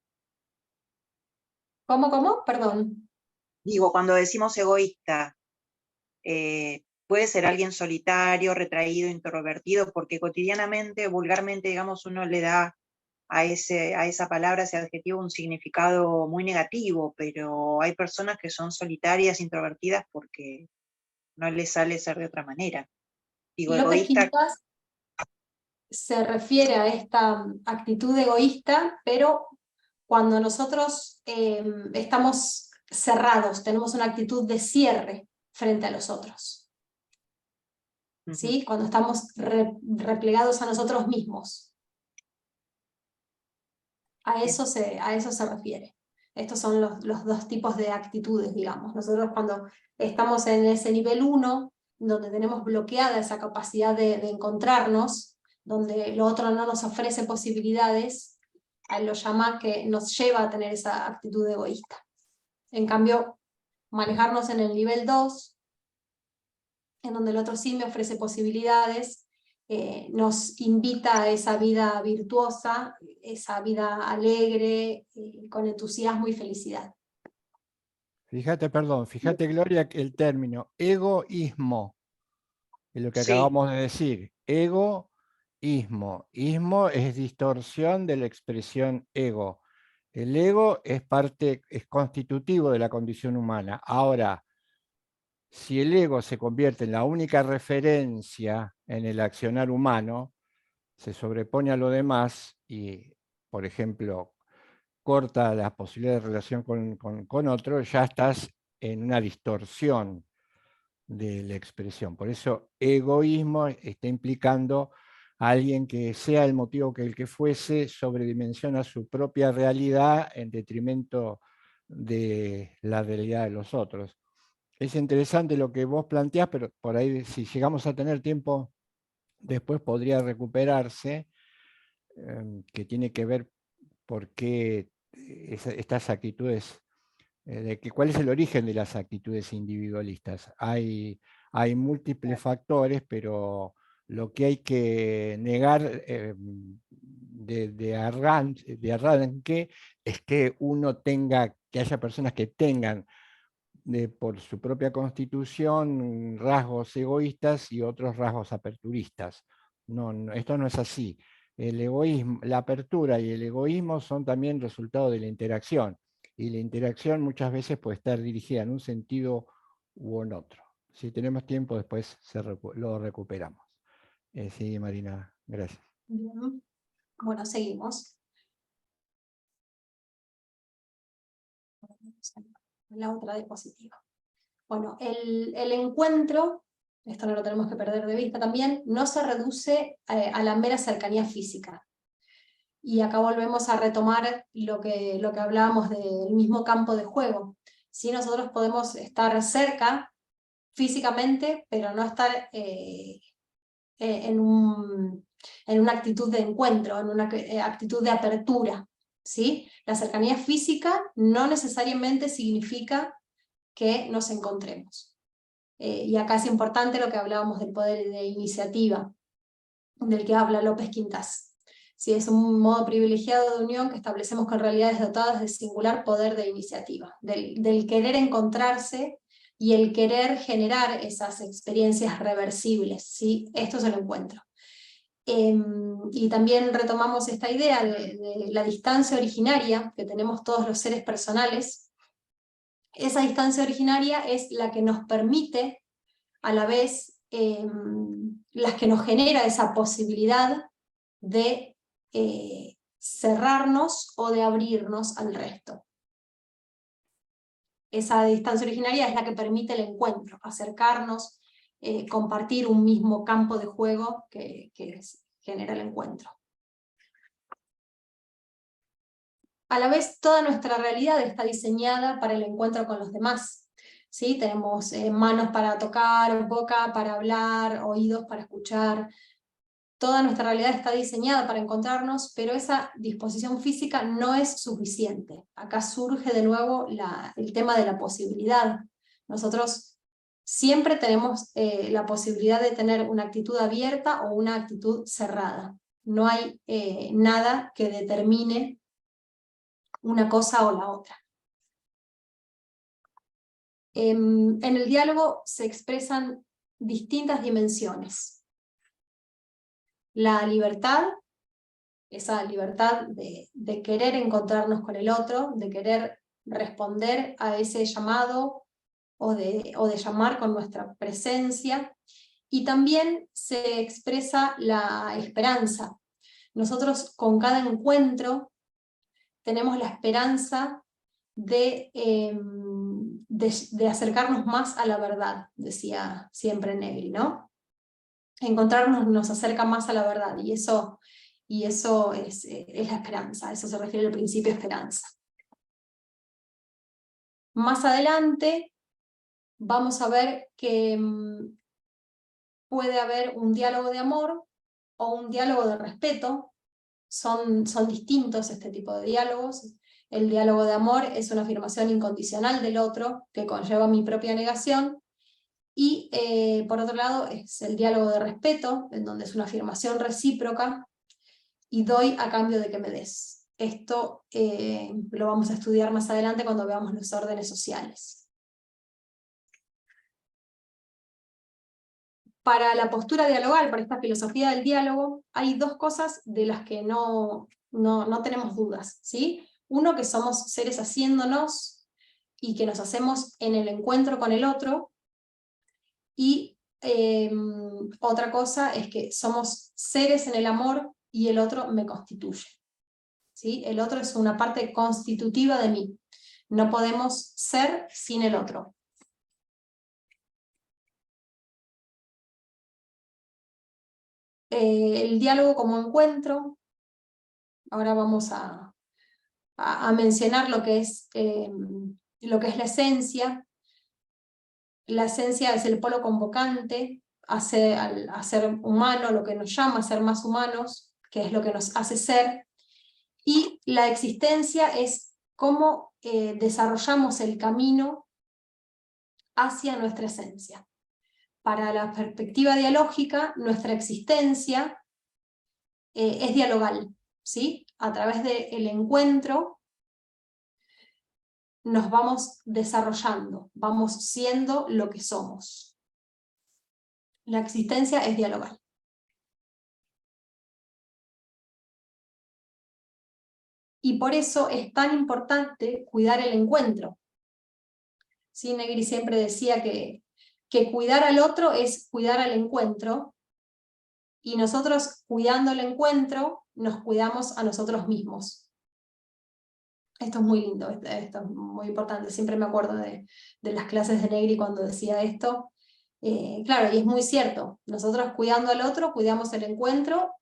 ¿Cómo? Perdón. Digo, cuando decimos egoísta, puede ser alguien solitario, retraído, introvertido, porque cotidianamente, vulgarmente, digamos, uno le da a esa palabra, ese adjetivo, un significado muy negativo, pero hay personas que son solitarias, introvertidas, porque no les sale ser de otra manera. Digo, López egoísta, Quintas se refiere a esta actitud egoísta, pero cuando nosotros estamos cerrados, tenemos una actitud de cierre frente a los otros, ¿sí? Cuando estamos replegados a nosotros mismos. A eso se refiere. Estos son los dos tipos de actitudes, digamos. Nosotros cuando estamos en ese nivel 1, donde tenemos bloqueada esa capacidad de encontrarnos, donde lo otro no nos ofrece posibilidades, a él lo llama que nos lleva a tener esa actitud egoísta. En cambio, manejarnos en el nivel 2, en donde el otro sí me ofrece posibilidades, nos invita a esa vida virtuosa, esa vida alegre, con entusiasmo y felicidad. Fíjate, perdón, fíjate, Gloria, que el término egoísmo, es lo que sí, acabamos de decir. Egoísmo. Ismo es distorsión de la expresión ego. El ego es constitutivo de la condición humana. Ahora, si el ego se convierte en la única referencia en el accionar humano, se sobrepone a lo demás y, por ejemplo, corta las posibilidades de relación con otro, ya estás en una distorsión de la expresión. Por eso egoísmo está implicando a alguien que, sea el motivo que el que fuese, sobredimensiona su propia realidad en detrimento de la realidad de los otros. Es interesante lo que vos planteás, pero por ahí, si llegamos a tener tiempo, después podría recuperarse, que tiene que ver por qué estas actitudes, cuál es el origen de las actitudes individualistas. Hay múltiples factores, pero lo que hay que negar de arranque es que que haya personas que tengan por su propia constitución rasgos egoístas y otros rasgos aperturistas. No, esto no es así. El egoísmo, la apertura y el egoísmo son también resultado de la interacción, y la interacción muchas veces puede estar dirigida en un sentido u en otro. Si tenemos tiempo, después lo recuperamos. Sí, Marina, gracias. Bien. Bueno, seguimos. La otra diapositiva. Bueno, el encuentro, esto no lo tenemos que perder de vista también, no se reduce a la mera cercanía física. Y acá volvemos a retomar lo que hablábamos del mismo campo de juego. Si nosotros podemos estar cerca físicamente, pero no estar en una actitud de encuentro, en una actitud de apertura, ¿sí? La cercanía física no necesariamente significa que nos encontremos. Y acá es importante lo que hablábamos del poder de iniciativa, del que habla López Quintas. Sí, es un modo privilegiado de unión que establecemos con realidades dotadas de singular poder de iniciativa, del querer encontrarse y el querer generar esas experiencias reversibles, ¿sí? Esto es el encuentro. Y también retomamos esta idea de la distancia originaria que tenemos todos los seres personales. Esa distancia originaria es la que nos permite, a la vez, la que nos genera esa posibilidad de cerrarnos o de abrirnos al resto. Esa distancia originaria es la que permite el encuentro, acercarnos, compartir un mismo campo de juego que genera el encuentro. A la vez, toda nuestra realidad está diseñada para el encuentro con los demás. ¿Sí? Tenemos manos para tocar, boca para hablar, oídos para escuchar. Toda nuestra realidad está diseñada para encontrarnos, pero esa disposición física no es suficiente. Acá surge de nuevo el tema de la posibilidad. Nosotros siempre tenemos la posibilidad de tener una actitud abierta o una actitud cerrada. No hay nada que determine una cosa o la otra. En el diálogo se expresan distintas dimensiones. La libertad, esa libertad de querer encontrarnos con el otro, de querer responder a ese llamado o de llamar con nuestra presencia, y también se expresa la esperanza. Nosotros con cada encuentro tenemos la esperanza de acercarnos más a la verdad, decía siempre Negri, ¿no? Encontrarnos nos acerca más a la verdad, y eso es la esperanza, a eso se refiere el principio esperanza. Más adelante vamos a ver que puede haber un diálogo de amor o un diálogo de respeto. Son distintos este tipo de diálogos. El diálogo de amor es una afirmación incondicional del otro que conlleva mi propia negación, y por otro lado es el diálogo de respeto, en donde es una afirmación recíproca y doy a cambio de que me des. Esto lo vamos a estudiar más adelante cuando veamos los órdenes sociales. Para la postura dialogal, para esta filosofía del diálogo, hay dos cosas de las que no tenemos dudas, ¿sí? Uno, que somos seres haciéndonos y que nos hacemos en el encuentro con el otro, y otra cosa es que somos seres en el amor y el otro me constituye, ¿sí? El otro es una parte constitutiva de mí. No podemos ser sin el otro. El diálogo como encuentro, ahora vamos a mencionar lo que es la esencia. La esencia es el polo convocante, al hacer humano, lo que nos llama a ser más humanos, que es lo que nos hace ser, y la existencia es cómo desarrollamos el camino hacia nuestra esencia. Para la perspectiva dialógica, nuestra existencia es dialogal, ¿sí? A través del encuentro nos vamos desarrollando, vamos siendo lo que somos. La existencia es dialogal. Y por eso es tan importante cuidar el encuentro. Sí, Negri siempre decía que cuidar al otro es cuidar al encuentro, y nosotros cuidando el encuentro nos cuidamos a nosotros mismos. Esto es muy lindo, esto es muy importante. Siempre me acuerdo de las clases de Negri cuando decía esto. Claro, y es muy cierto. Nosotros cuidando al otro, cuidamos el encuentro,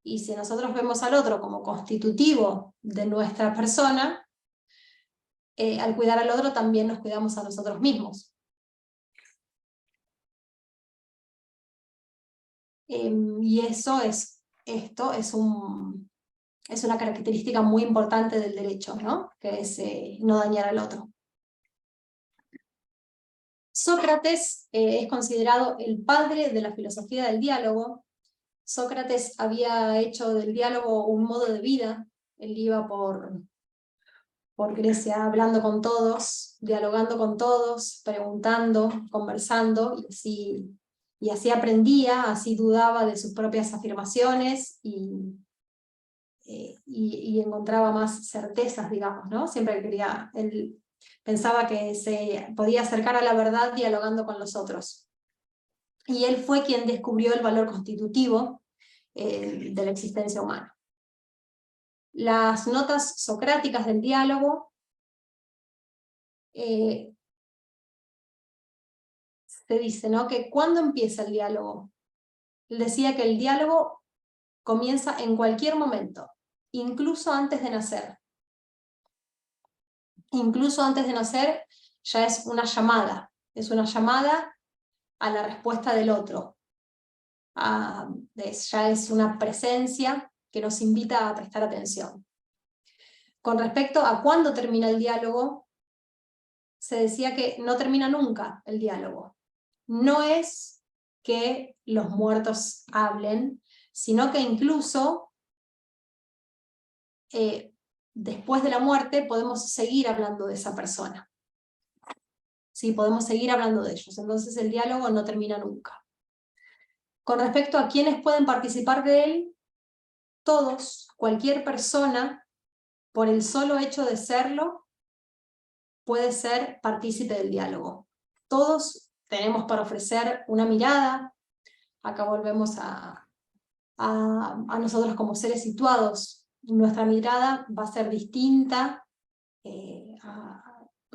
y si nosotros vemos al otro como constitutivo de nuestra persona, al cuidar al otro también nos cuidamos a nosotros mismos. Y esto es una característica muy importante del derecho, ¿no? Que es no dañar al otro. Sócrates es considerado el padre de la filosofía del diálogo. Sócrates había hecho del diálogo un modo de vida. Él iba por Grecia hablando con todos, dialogando con todos, preguntando, conversando, y así aprendía, así dudaba de sus propias afirmaciones y encontraba más certezas, digamos, ¿no? Siempre él pensaba que se podía acercar a la verdad dialogando con los otros. Y él fue quien descubrió el valor constitutivo de la existencia humana. las notas socráticas del diálogo se dice, ¿no?, que ¿cuándo empieza el diálogo? Él decía que el diálogo comienza en cualquier momento, incluso antes de nacer. Incluso antes de nacer ya es una llamada a la respuesta del otro. Ya es una presencia que nos invita a prestar atención. Con respecto a cuándo termina el diálogo, se decía que no termina nunca el diálogo. No es que los muertos hablen, sino que incluso después de la muerte podemos seguir hablando de esa persona. Sí, podemos seguir hablando de ellos. Entonces el diálogo no termina nunca. Con respecto a quiénes pueden participar de él, todos, cualquier persona, por el solo hecho de serlo, puede ser partícipe del diálogo. Todos tenemos para ofrecer una mirada. Acá volvemos a nosotros como seres situados. Nuestra mirada va a ser distinta.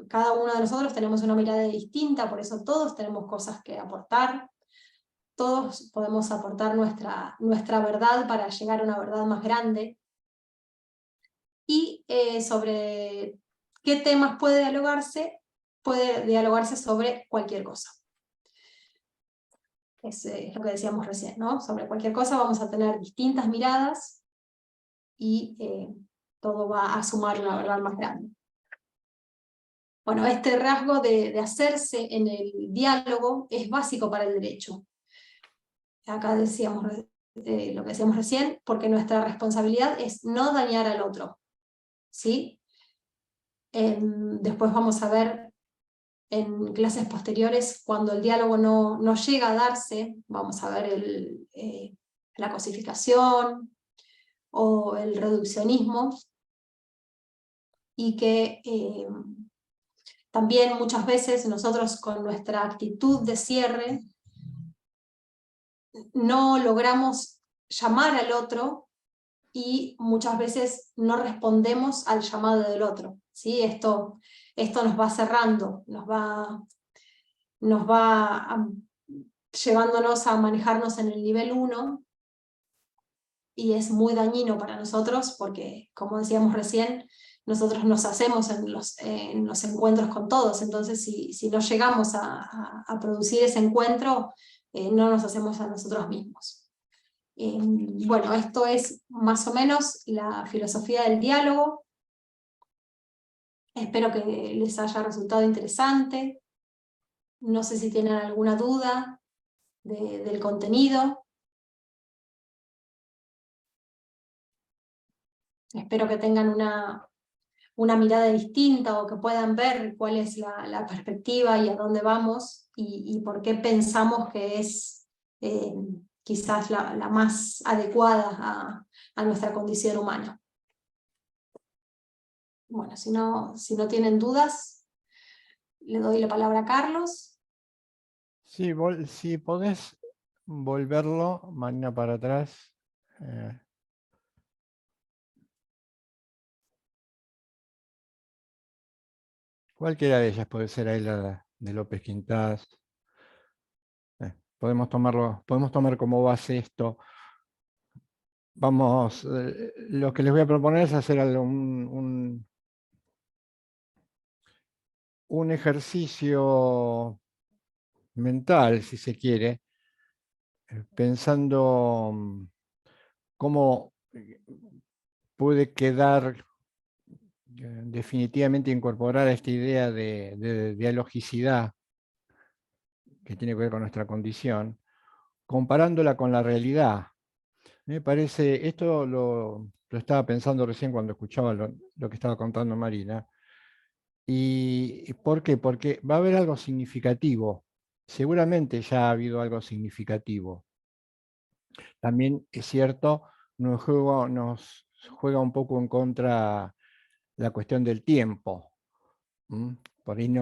Cada uno de nosotros tenemos una mirada distinta, por eso todos tenemos cosas que aportar. Todos podemos aportar nuestra verdad para llegar a una verdad más grande. Y sobre qué temas puede dialogarse sobre cualquier cosa. Es lo que decíamos recién, ¿no? Sobre cualquier cosa vamos a tener distintas miradas y todo va a sumar una verdad más grande. Bueno, este rasgo de hacerse en el diálogo es básico para el derecho. Acá decíamos lo que decíamos recién, porque nuestra responsabilidad es no dañar al otro, ¿sí? Después vamos a ver en clases posteriores, cuando el diálogo no llega a darse, vamos a ver la cosificación o el reduccionismo, y que también muchas veces nosotros con nuestra actitud de cierre no logramos llamar al otro y muchas veces no respondemos al llamado del otro, ¿sí? Esto nos va cerrando, nos va llevándonos a manejarnos en el nivel 1, y es muy dañino para nosotros porque, como decíamos recién, nosotros nos hacemos en los encuentros con todos. Entonces si no llegamos a producir ese encuentro, no nos hacemos a nosotros mismos. Bueno, esto es más o menos la filosofía del diálogo. Espero que les haya resultado interesante. No sé si tienen alguna duda del contenido. Espero que tengan una mirada distinta, o que puedan ver cuál es la perspectiva y a dónde vamos, y por qué pensamos que es quizás la más adecuada a nuestra condición humana. Bueno, si no tienen dudas, le doy la palabra a Carlos. Sí, si podés volverlo, Marina, para atrás. Cualquiera de ellas puede ser ahí la de López Quintás. Podemos tomar como base esto. Vamos, lo que les voy a proponer es hacer un ejercicio mental, si se quiere, pensando cómo puede quedar definitivamente incorporada esta idea de dialogicidad que tiene que ver con nuestra condición, comparándola con la realidad. Me parece, esto lo estaba pensando recién cuando escuchaba lo que estaba contando Marina. ¿Y por qué? Porque va a haber algo significativo. Seguramente ya ha habido algo significativo. También es cierto, nos juega un poco en contra la cuestión del tiempo. Por ahí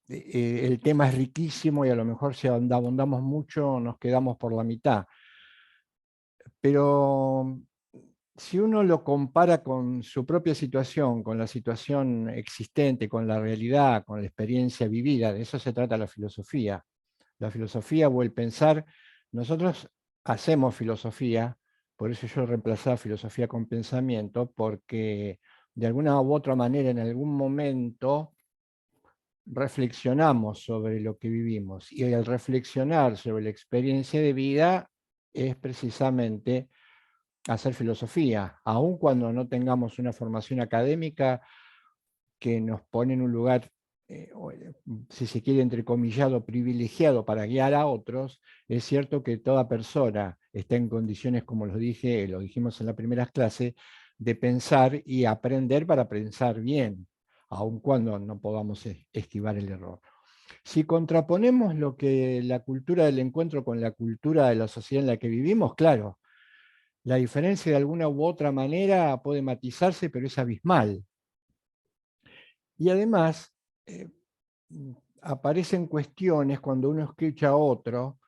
el tema es riquísimo y a lo mejor si ahondamos mucho nos quedamos por la mitad. Pero si uno lo compara con su propia situación, con la situación existente, con la realidad, con la experiencia vivida, de eso se trata la filosofía. La filosofía o el pensar, nosotros hacemos filosofía, por eso yo reemplazaba filosofía con pensamiento, porque de alguna u otra manera en algún momento reflexionamos sobre lo que vivimos, y el reflexionar sobre la experiencia de vida es precisamente hacer filosofía, aun cuando no tengamos una formación académica que nos pone en un lugar, si se quiere, entrecomillado, privilegiado para guiar a otros. Es cierto que toda persona está en condiciones, como lo dijimos en las primeras clases, de pensar y aprender para pensar bien, aun cuando no podamos esquivar el error. Si contraponemos lo que la cultura del encuentro con la cultura de la sociedad en la que vivimos, claro, la diferencia de alguna u otra manera puede matizarse, pero es abismal. Y además, aparecen cuestiones cuando uno escucha a otro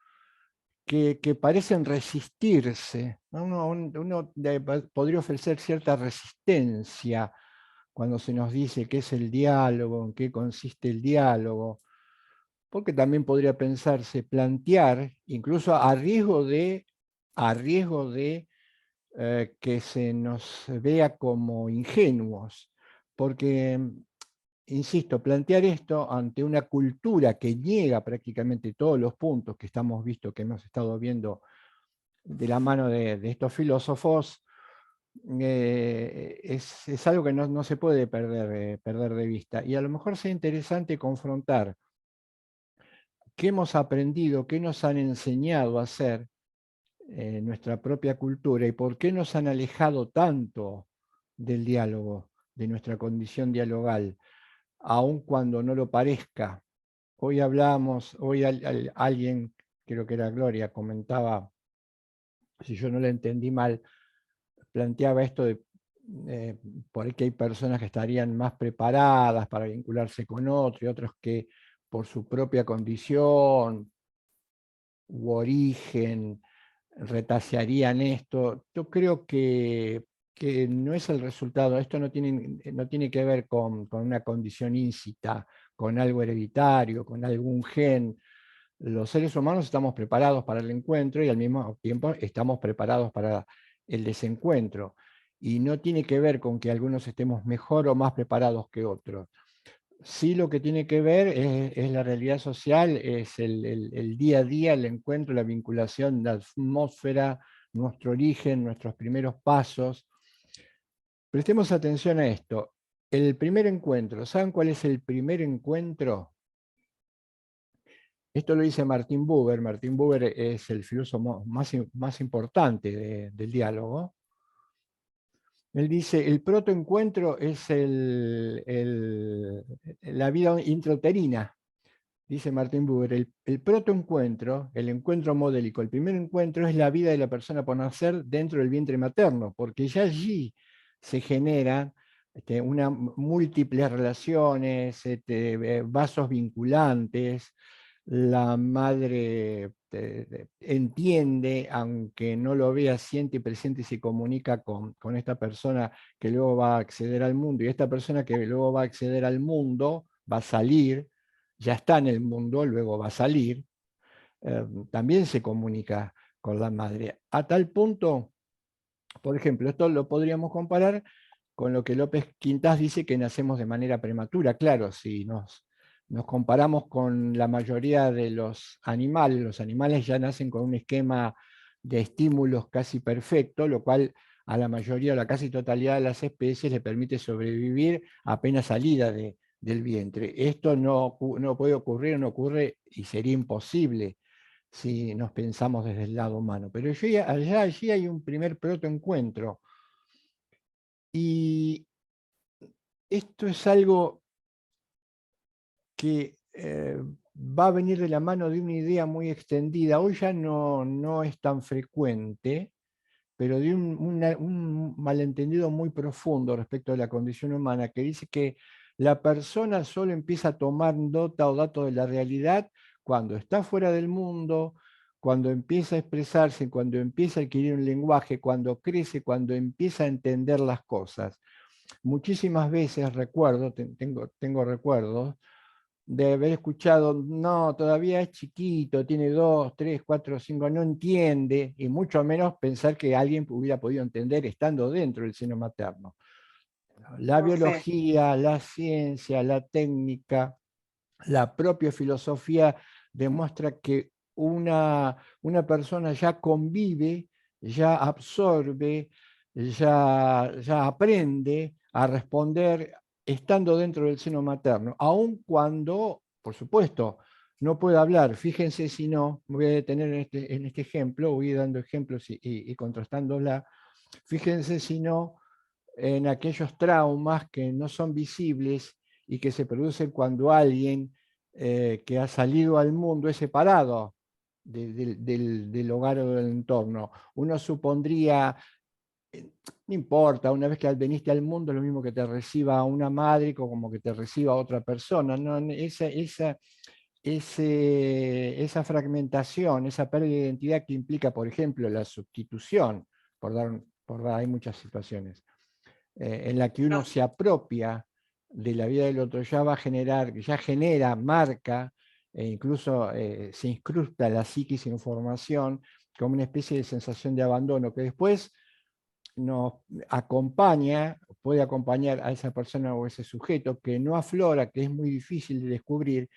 que parecen resistirse, ¿no? Uno podría ofrecer cierta resistencia cuando se nos dice qué es el diálogo, en qué consiste el diálogo, porque también podría pensarse, plantear, incluso a riesgo de que se nos vea como ingenuos, porque, insisto, plantear esto ante una cultura que niega prácticamente todos los puntos que que hemos estado viendo de la mano de estos filósofos, es algo que no se puede perder de vista. Y a lo mejor sea interesante confrontar qué hemos aprendido, qué nos han enseñado a hacer nuestra propia cultura y por qué nos han alejado tanto del diálogo, de nuestra condición dialogal, aun cuando no lo parezca. Hoy alguien, creo que era Gloria, comentaba, si yo no le entendí mal, planteaba esto de por ahí que hay personas que estarían más preparadas para vincularse con otros y otros que por su propia condición u origen retasearían esto. Yo creo que no es el resultado, esto no tiene que ver con una condición íncita, con algo hereditario, con algún gen. Los seres humanos estamos preparados para el encuentro y al mismo tiempo estamos preparados para el desencuentro. Y no tiene que ver con que algunos estemos mejor o más preparados que otros. Sí, lo que tiene que ver es la realidad social, es el día a día, el encuentro, la vinculación, la atmósfera, nuestro origen, nuestros primeros pasos. Prestemos atención a esto. El primer encuentro, ¿saben cuál es el primer encuentro? Esto lo dice Martin Buber. Martin Buber es el filósofo más importante del diálogo. Él dice, el protoencuentro es la vida intrauterina. Dice Martin Buber, el protoencuentro, el encuentro modélico, el primer encuentro es la vida de la persona por nacer dentro del vientre materno, porque ya allí se generan múltiples relaciones, vasos vinculantes. La madre entiende, aunque no lo vea, siente y presente y se comunica con esta persona que luego va a acceder al mundo, y esta persona que luego va a acceder al mundo va a salir, ya está en el mundo, luego va a salir, también se comunica con la madre. A tal punto, por ejemplo, esto lo podríamos comparar con lo que López Quintás dice que nacemos de manera prematura. Claro, si nos comparamos con la mayoría de los animales ya nacen con un esquema de estímulos casi perfecto, lo cual a la mayoría o la casi totalidad de las especies le permite sobrevivir apenas salida del vientre. Esto no puede ocurrir, no ocurre y sería imposible si nos pensamos desde el lado humano. Pero allí hay un primer protoencuentro. Y esto es algo que va a venir de la mano de una idea muy extendida. Hoy ya no es tan frecuente, pero de un malentendido muy profundo respecto de la condición humana, que dice que la persona solo empieza a tomar nota o dato de la realidad cuando está fuera del mundo, cuando empieza a expresarse, cuando empieza a adquirir un lenguaje, cuando crece, cuando empieza a entender las cosas. Muchísimas veces recuerdo, tengo recuerdos, de haber escuchado, no, todavía es chiquito, tiene 2, 3, 4, 5, no entiende, y mucho menos pensar que alguien hubiera podido entender estando dentro del seno materno. La Por fe. biología, la ciencia, la técnica, la propia filosofía demuestra que una persona ya convive, ya absorbe, ya aprende a responder estando dentro del seno materno, aun cuando, por supuesto, no puede hablar. Fíjense si no, me voy a detener en este ejemplo, voy dando ejemplos y contrastándola. Fíjense si no en aquellos traumas que no son visibles y que se producen cuando alguien que ha salido al mundo es separado del hogar o del entorno. Uno supondría, no importa, una vez que veniste al mundo, lo mismo que te reciba una madre como que te reciba otra persona. ¿No? Esa fragmentación, esa pérdida de identidad que implica, por ejemplo, la sustitución, hay muchas situaciones en la que uno No, se apropia de la vida del otro, ya genera, marca, e incluso se incrusta la psiquis información como una especie de sensación de abandono que después nos acompaña, puede acompañar a esa persona o ese sujeto que no aflora, que es muy difícil de descubrir,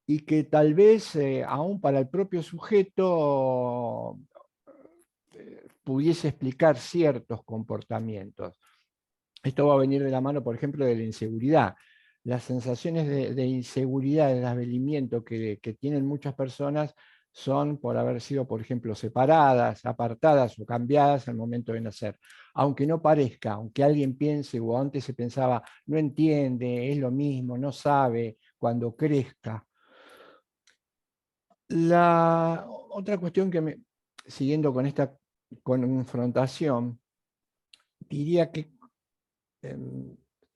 y que tal vez aún para el propio sujeto pudiese explicar ciertos comportamientos. Esto va a venir de la mano, por ejemplo, de la inseguridad. Las sensaciones de inseguridad, de desvalimiento que tienen muchas personas son por haber sido, por ejemplo, separadas, apartadas o cambiadas al momento de nacer. Aunque no parezca, aunque alguien piense, o antes se pensaba, no entiende, es lo mismo, no sabe, cuando crezca. La otra cuestión siguiendo con esta confrontación, diría que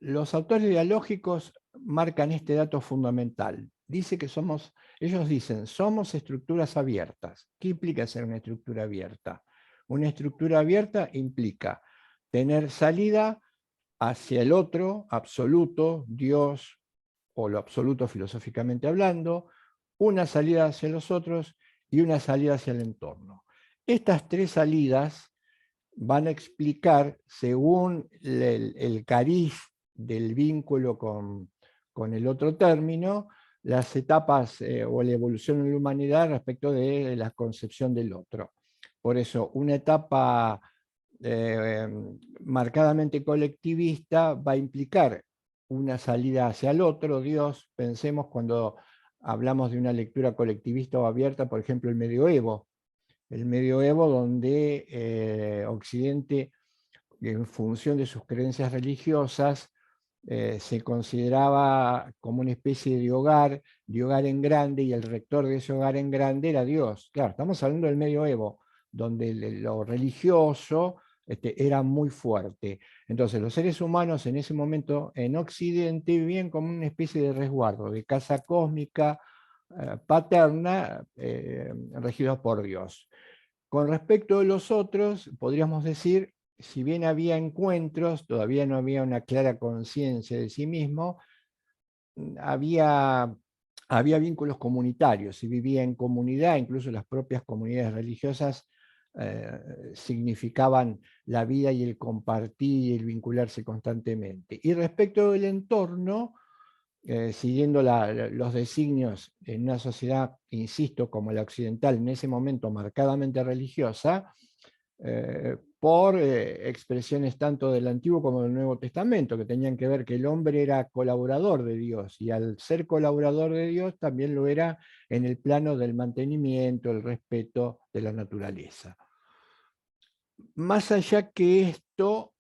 los autores dialógicos marcan este dato fundamental. Ellos dicen, somos estructuras abiertas. ¿Qué implica ser una estructura abierta? Una estructura abierta implica tener salida hacia el otro, absoluto, Dios, o lo absoluto filosóficamente hablando, una salida hacia los otros y una salida hacia el entorno. Estas tres salidas van a explicar, según el cariz del vínculo con el otro término, las etapas o la evolución en la humanidad respecto de la concepción del otro. Por eso, una etapa marcadamente colectivista va a implicar una salida hacia el otro, Dios. Pensemos cuando hablamos de una lectura colectivista o abierta, por ejemplo, el medioevo. El medioevo donde Occidente, en función de sus creencias religiosas, se consideraba como una especie de hogar en grande, y el rector de ese hogar en grande era Dios. Claro, estamos hablando del medioevo, donde lo religioso era muy fuerte. Entonces los seres humanos en ese momento en Occidente vivían como una especie de resguardo, de casa cósmica paterna, regidos por Dios. Con respecto a los otros, podríamos decir, si bien había encuentros, todavía no había una clara conciencia de sí mismo, había vínculos comunitarios, se vivía en comunidad, incluso las propias comunidades religiosas significaban la vida y el compartir y el vincularse constantemente. Y respecto del entorno, siguiendo los designios en una sociedad, insisto, como la occidental, en ese momento marcadamente religiosa, por expresiones tanto del Antiguo como del Nuevo Testamento, que tenían que ver que el hombre era colaborador de Dios, y al ser colaborador de Dios también lo era en el plano del mantenimiento, el respeto de la naturaleza. Más allá que esto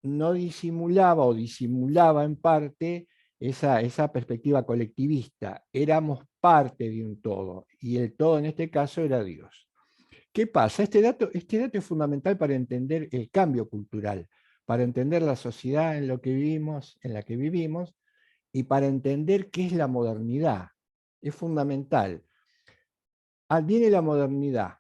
no disimulaba o disimulaba en parte esa perspectiva colectivista. Éramos parte de un todo, y el todo en este caso era Dios. ¿Qué pasa? Este dato es fundamental para entender el cambio cultural, para entender la sociedad en la que vivimos, y para entender qué es la modernidad. Es fundamental. Viene la modernidad.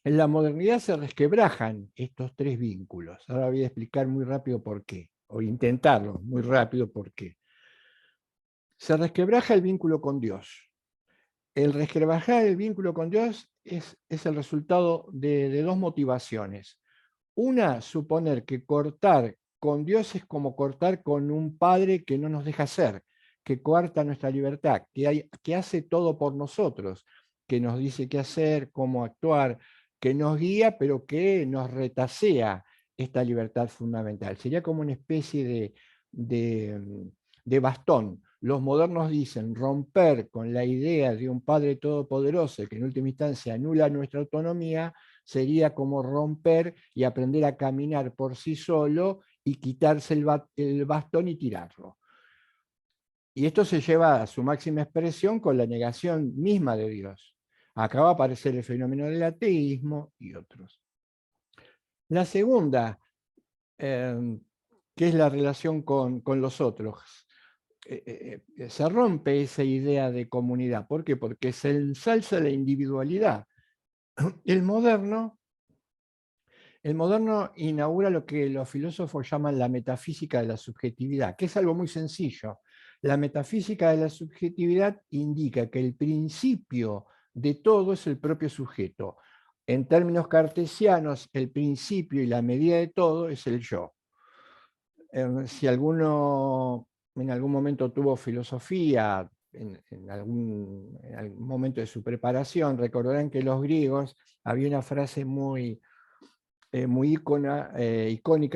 En la modernidad se resquebrajan estos tres vínculos. Ahora voy a explicar muy rápido por qué, o intentarlo muy rápido por qué. Se resquebraja el vínculo con Dios. El resquebrajar el vínculo con Dios es el resultado de dos motivaciones. Una, suponer que cortar con Dios es como cortar con un padre que no nos deja ser, que coarta nuestra libertad, que hace todo por nosotros, que nos dice qué hacer, cómo actuar, que nos guía, pero que nos retasea esta libertad fundamental. Sería como una especie de bastón. Los modernos dicen romper con la idea de un Padre todopoderoso que en última instancia anula nuestra autonomía, sería como romper y aprender a caminar por sí solo y quitarse el bastón y tirarlo. Y esto se lleva a su máxima expresión con la negación misma de Dios. Acá va a aparecer el fenómeno del ateísmo y otros. La segunda, que es la relación con los otros, se rompe esa idea de comunidad. ¿Por qué? Porque se ensalza la individualidad. El moderno inaugura lo que los filósofos llaman la metafísica de la subjetividad, que es algo muy sencillo. La metafísica de la subjetividad indica que el principio de todo es el propio sujeto. En términos cartesianos, el principio y la medida de todo es el yo. Si alguno en algún momento tuvo filosofía, en algún momento de su preparación, recordarán que los griegos, había una frase muy icónica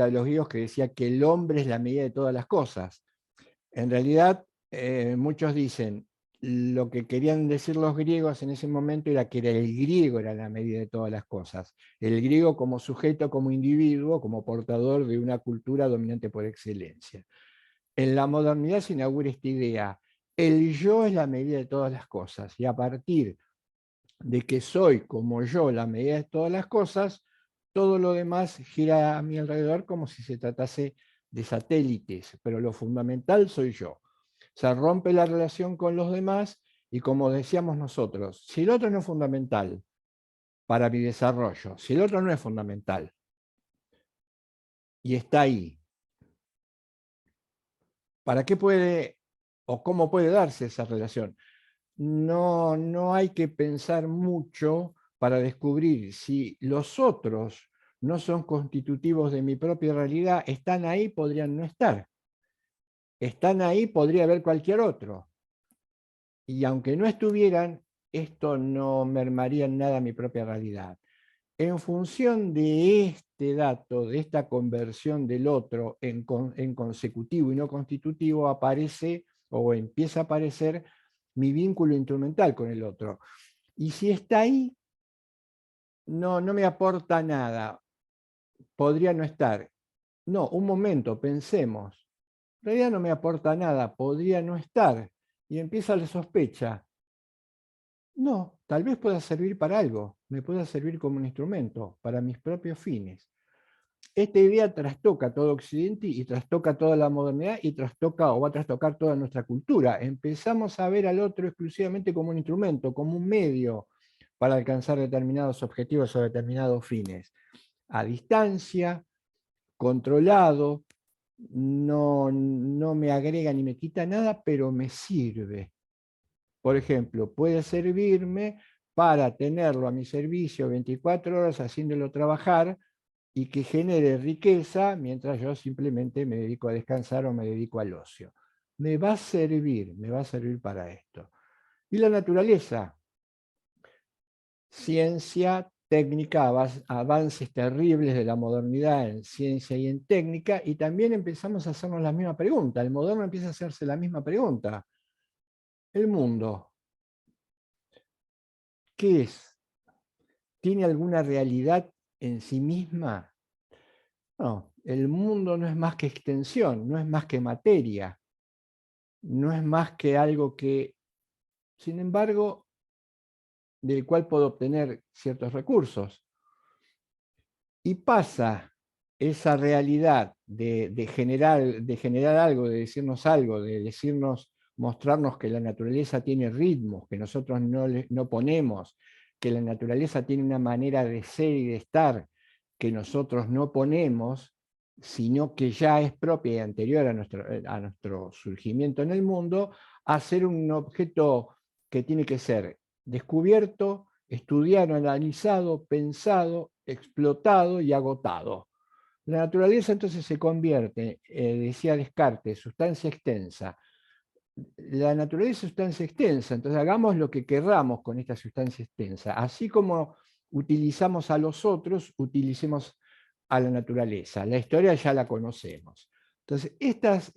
de los griegos que decía que el hombre es la medida de todas las cosas. En realidad, muchos dicen, lo que querían decir los griegos en ese momento era que el griego era la medida de todas las cosas. El griego como sujeto, como individuo, como portador de una cultura dominante por excelencia. En la modernidad se inaugura esta idea. El yo es la medida de todas las cosas. Y a partir de que soy como yo la medida de todas las cosas, todo lo demás gira a mi alrededor como si se tratase de satélites, pero lo fundamental soy yo. Se rompe la relación con los demás y, como decíamos nosotros, si el otro no es fundamental para mi desarrollo, si el otro no es fundamental y está ahí, ¿para qué puede o cómo puede darse esa relación? No hay que pensar mucho para descubrir si los otros no son constitutivos de mi propia realidad. Están ahí, podrían no estar. Están ahí, podría haber cualquier otro. Y aunque no estuvieran, esto no mermaría en nada mi propia realidad. En función de este dato, de esta conversión del otro en consecutivo y no constitutivo, aparece o empieza a aparecer mi vínculo instrumental con el otro. Y si está ahí, no me aporta nada. Podría no estar. No, un momento, pensemos. En realidad no me aporta nada, podría no estar. Y empieza la sospecha. No, tal vez pueda servir para algo, me pueda servir como un instrumento, para mis propios fines. Esta idea trastoca todo Occidente y trastoca toda la modernidad y trastoca o va a trastocar toda nuestra cultura. Empezamos a ver al otro exclusivamente como un instrumento, como un medio para alcanzar determinados objetivos o determinados fines. A distancia, controlado, no me agrega ni me quita nada, pero me sirve. Por ejemplo, puede servirme para tenerlo a mi servicio 24 horas haciéndolo trabajar y que genere riqueza mientras yo simplemente me dedico a descansar o me dedico al ocio. Me va a servir para esto. Y la naturaleza, ciencia, técnica, avances terribles de la modernidad en ciencia y en técnica, y también empezamos a hacernos la misma pregunta. El moderno empieza a hacerse la misma pregunta. El mundo, ¿qué es? ¿Tiene alguna realidad en sí misma? No, el mundo no es más que extensión, no es más que materia, no es más que algo que, sin embargo, del cual puedo obtener ciertos recursos. Y pasa esa realidad de generar algo, de decirnos algo, de decirnos, mostrarnos que la naturaleza tiene ritmos, que nosotros no ponemos, que la naturaleza tiene una manera de ser y de estar que nosotros no ponemos, sino que ya es propia y anterior a nuestro surgimiento en el mundo, a ser un objeto que tiene que ser descubierto, estudiado, analizado, pensado, explotado y agotado. La naturaleza entonces se convierte, decía Descartes, sustancia extensa. La naturaleza es sustancia extensa, entonces hagamos lo que querramos con esta sustancia extensa. Así como utilizamos a los otros, utilicemos a la naturaleza. La historia ya la conocemos. Entonces, estas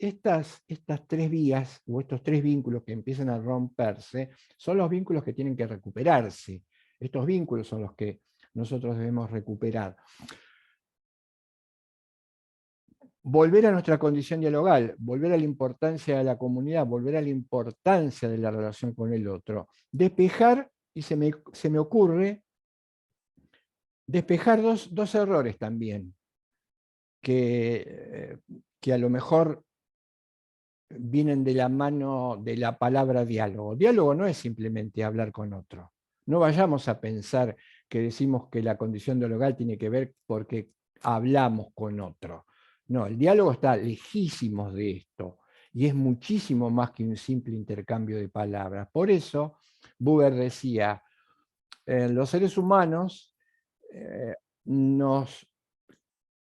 tres vías o estos tres vínculos que empiezan a romperse son los vínculos que tienen que recuperarse. Estos vínculos son los que nosotros debemos recuperar. Volver a nuestra condición dialogal, volver a la importancia de la comunidad, volver a la importancia de la relación con el otro. Despejar, y se me ocurre, despejar dos errores también, que a lo mejor vienen de la mano de la palabra diálogo. Diálogo no es simplemente hablar con otro. No vayamos a pensar que decimos que la condición dialogal tiene que ver porque hablamos con otro. No, el diálogo está lejísimos de esto y es muchísimo más que un simple intercambio de palabras. Por eso, Buber decía, los seres humanos,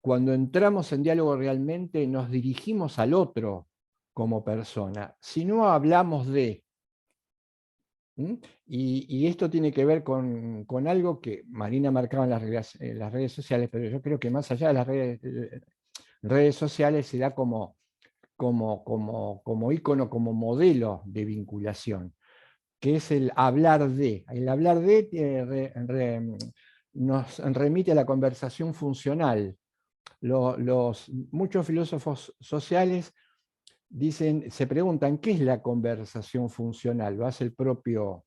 cuando entramos en diálogo realmente, nos dirigimos al otro como persona. Si no hablamos de... Y esto tiene que ver con algo que Marina marcaba en las redes sociales, pero yo creo que más allá de las redes sociales se da como ícono, como modelo de vinculación, que es el hablar de. El hablar de nos remite a la conversación funcional. Muchos filósofos sociales se preguntan qué es la conversación funcional. Lo hace el propio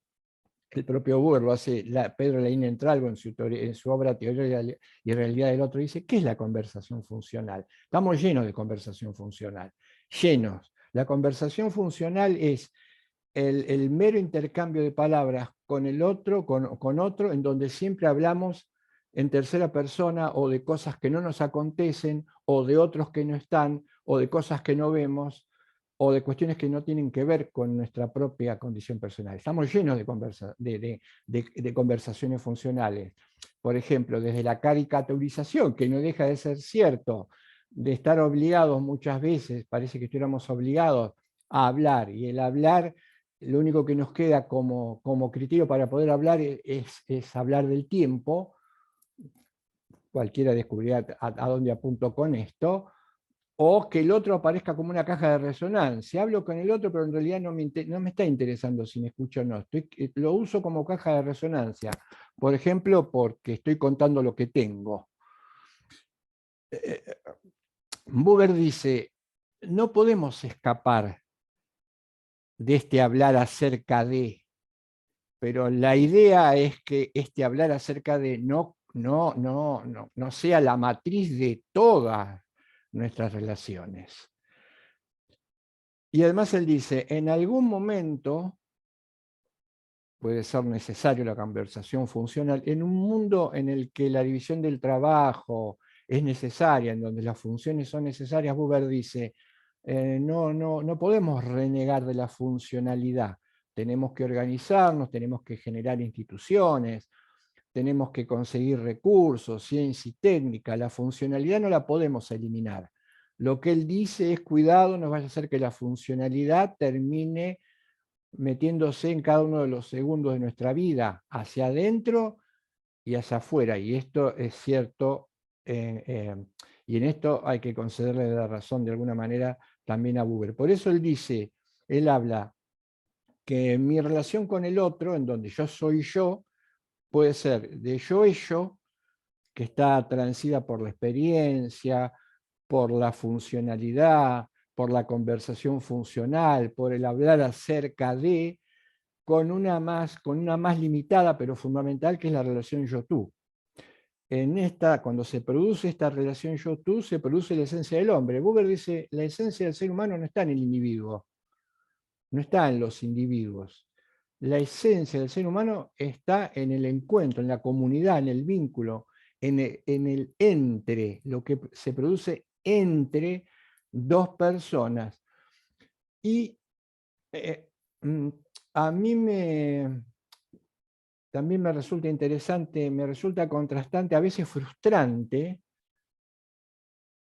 Buber, lo hace Pedro Leín Entralgo en su obra Teoría y Realidad del Otro. Dice, ¿qué es la conversación funcional? Estamos llenos de conversación funcional, llenos. La conversación funcional es el mero intercambio de palabras con el otro, con otro, en donde siempre hablamos en tercera persona o de cosas que no nos acontecen, o de otros que no están, o de cosas que no vemos, o de cuestiones que no tienen que ver con nuestra propia condición personal. Estamos llenos de conversaciones funcionales. Por ejemplo, desde la caricaturización, que no deja de ser cierto, de estar obligados muchas veces, parece que estuviéramos obligados a hablar, y el hablar, lo único que nos queda como criterio para poder hablar es hablar del tiempo. Cualquiera descubrirá a dónde apunto con esto, o que el otro aparezca como una caja de resonancia. Hablo con el otro, pero en realidad no me está interesando si me escucho o no. Lo uso como caja de resonancia. Por ejemplo, porque estoy contando lo que tengo. Buber dice, no podemos escapar de este hablar acerca de, pero la idea es que este hablar acerca de no sea la matriz de todas nuestras relaciones. Y además él dice, en algún momento puede ser necesario la conversación funcional, en un mundo en el que la división del trabajo es necesaria, en donde las funciones son necesarias. Buber dice, no podemos renegar de la funcionalidad, tenemos que organizarnos, tenemos que generar instituciones, tenemos que conseguir recursos, ciencia y técnica. La funcionalidad no la podemos eliminar. Lo que él dice es, cuidado, no vaya a ser que la funcionalidad termine metiéndose en cada uno de los segundos de nuestra vida, hacia adentro y hacia afuera. Y esto es cierto, y en esto hay que concederle la razón de alguna manera también a Buber. Por eso él habla que mi relación con el otro, en donde yo soy yo, puede ser de yo es yo, que está transida por la experiencia, por la funcionalidad, por la conversación funcional, por el hablar acerca de, con una más limitada pero fundamental, que es la relación yo-tú. Cuando se produce esta relación yo-tú, se produce la esencia del hombre. Buber dice, la esencia del ser humano no está en el individuo, no está en los individuos. la esencia del ser humano está en el encuentro, en la comunidad, en el vínculo, en el entre, lo que se produce entre dos personas. Y a mí también me resulta interesante, me resulta contrastante, a veces frustrante,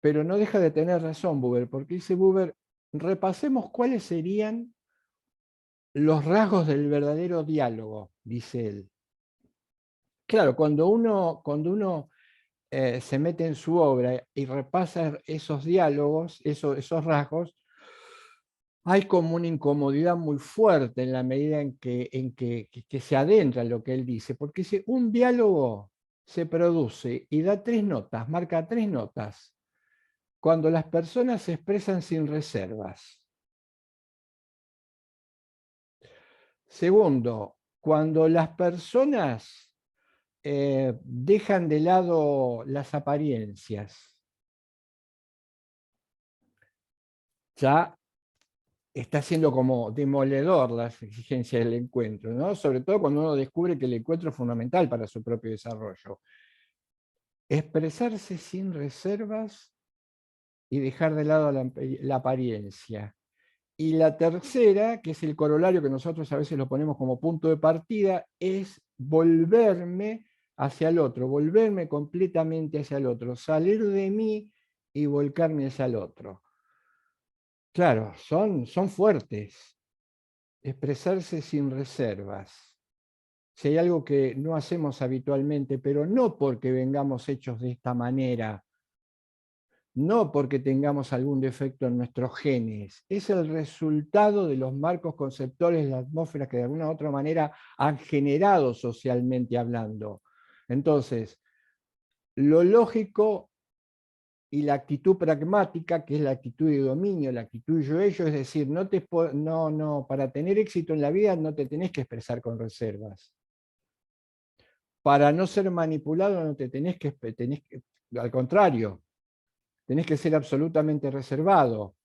pero no deja de tener razón Buber, porque dice Buber, repasemos cuáles serían los rasgos del verdadero diálogo, dice él. Claro, cuando uno se mete en su obra y repasa esos diálogos, esos rasgos, hay como una incomodidad muy fuerte en la medida en que se adentra en lo que él dice, porque si un diálogo se produce y da 3 notas, marca 3 notas, cuando las personas se expresan sin reservas. Segundo, cuando las personas dejan de lado las apariencias. Ya está siendo como demoledor las exigencias del encuentro, ¿no? Sobre todo cuando uno descubre que el encuentro es fundamental para su propio desarrollo. Expresarse sin reservas y dejar de lado la apariencia. Y la tercera, que es el corolario que nosotros a veces lo ponemos como punto de partida, es volverme hacia el otro, volverme completamente hacia el otro, salir de mí y volcarme hacia el otro. Claro, son fuertes. Expresarse sin reservas. Si hay algo que no hacemos habitualmente, pero no porque vengamos hechos de esta manera, no porque tengamos algún defecto en nuestros genes, es el resultado de los marcos conceptuales de la atmósfera que de alguna u otra manera han generado socialmente hablando. Entonces, lo lógico y la actitud pragmática, que es la actitud de dominio, la actitud yo-ello, es decir, para tener éxito en la vida no te tenés que expresar con reservas. Para no ser manipulado no te al contrario, tenés que ser absolutamente reservado.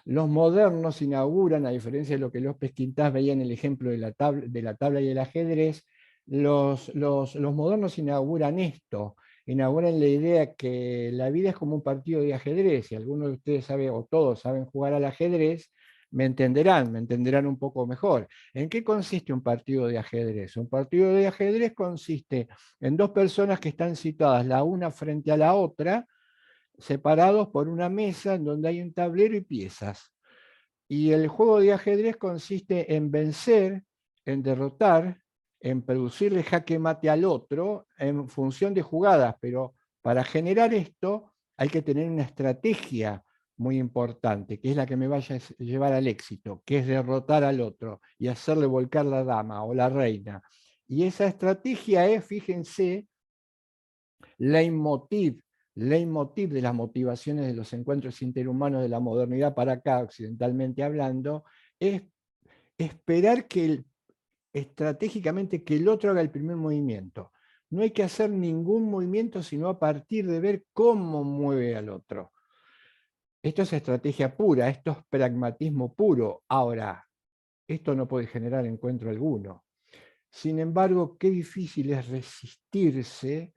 Los modernos inauguran, a diferencia de lo que López Quintás veía en el ejemplo de la tabla y el ajedrez, los modernos inauguran esto, inauguran la idea que la vida es como un partido de ajedrez. Si alguno de ustedes sabe, o todos saben jugar al ajedrez, me entenderán un poco mejor. ¿En qué consiste un partido de ajedrez? Un partido de ajedrez consiste en 2 personas que están situadas la una frente a la otra, separados por una mesa en donde hay un tablero y piezas. Y el juego de ajedrez consiste en vencer, en derrotar, en producirle jaque mate al otro en función de jugadas, pero para generar esto hay que tener una estrategia muy importante, que es la que me vaya a llevar al éxito, que es derrotar al otro y hacerle volcar la dama o la reina. Y esa estrategia es, fíjense, leitmotiv de las motivaciones de los encuentros interhumanos de la modernidad para acá, occidentalmente hablando, es esperar estratégicamente que el otro haga el primer movimiento. No hay que hacer ningún movimiento sino a partir de ver cómo mueve al otro. Esto es estrategia pura, esto es pragmatismo puro. Ahora, esto no puede generar encuentro alguno. Sin embargo, qué difícil es resistirse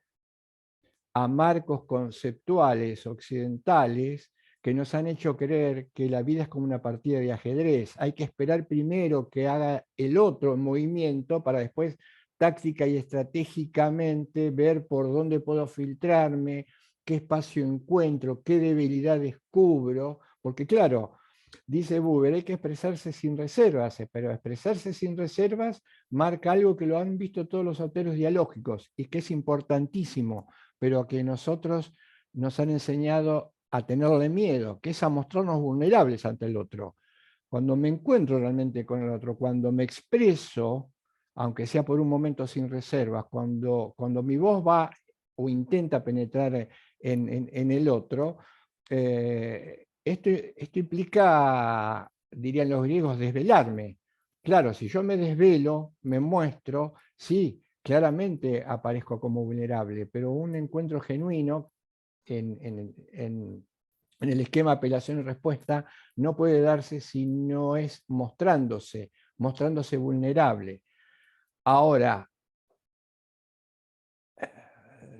a marcos conceptuales occidentales que nos han hecho creer que la vida es como una partida de ajedrez. Hay que esperar primero que haga el otro movimiento para después táctica y estratégicamente ver por dónde puedo filtrarme, qué espacio encuentro, qué debilidad descubro, porque claro, dice Buber, hay que expresarse sin reservas, pero expresarse sin reservas marca algo que lo han visto todos los autores dialógicos y que es importantísimo, pero que nosotros nos han enseñado a tenerle miedo, que es a mostrarnos vulnerables ante el otro. Cuando me encuentro realmente con el otro, cuando me expreso, aunque sea por un momento sin reservas, cuando mi voz va o intenta penetrar en el otro, esto implica, dirían los griegos, desvelarme. Claro, si yo me desvelo, me muestro, sí, claramente aparezco como vulnerable, pero un encuentro genuino en el esquema apelación y respuesta no puede darse si no es mostrándose vulnerable. Ahora,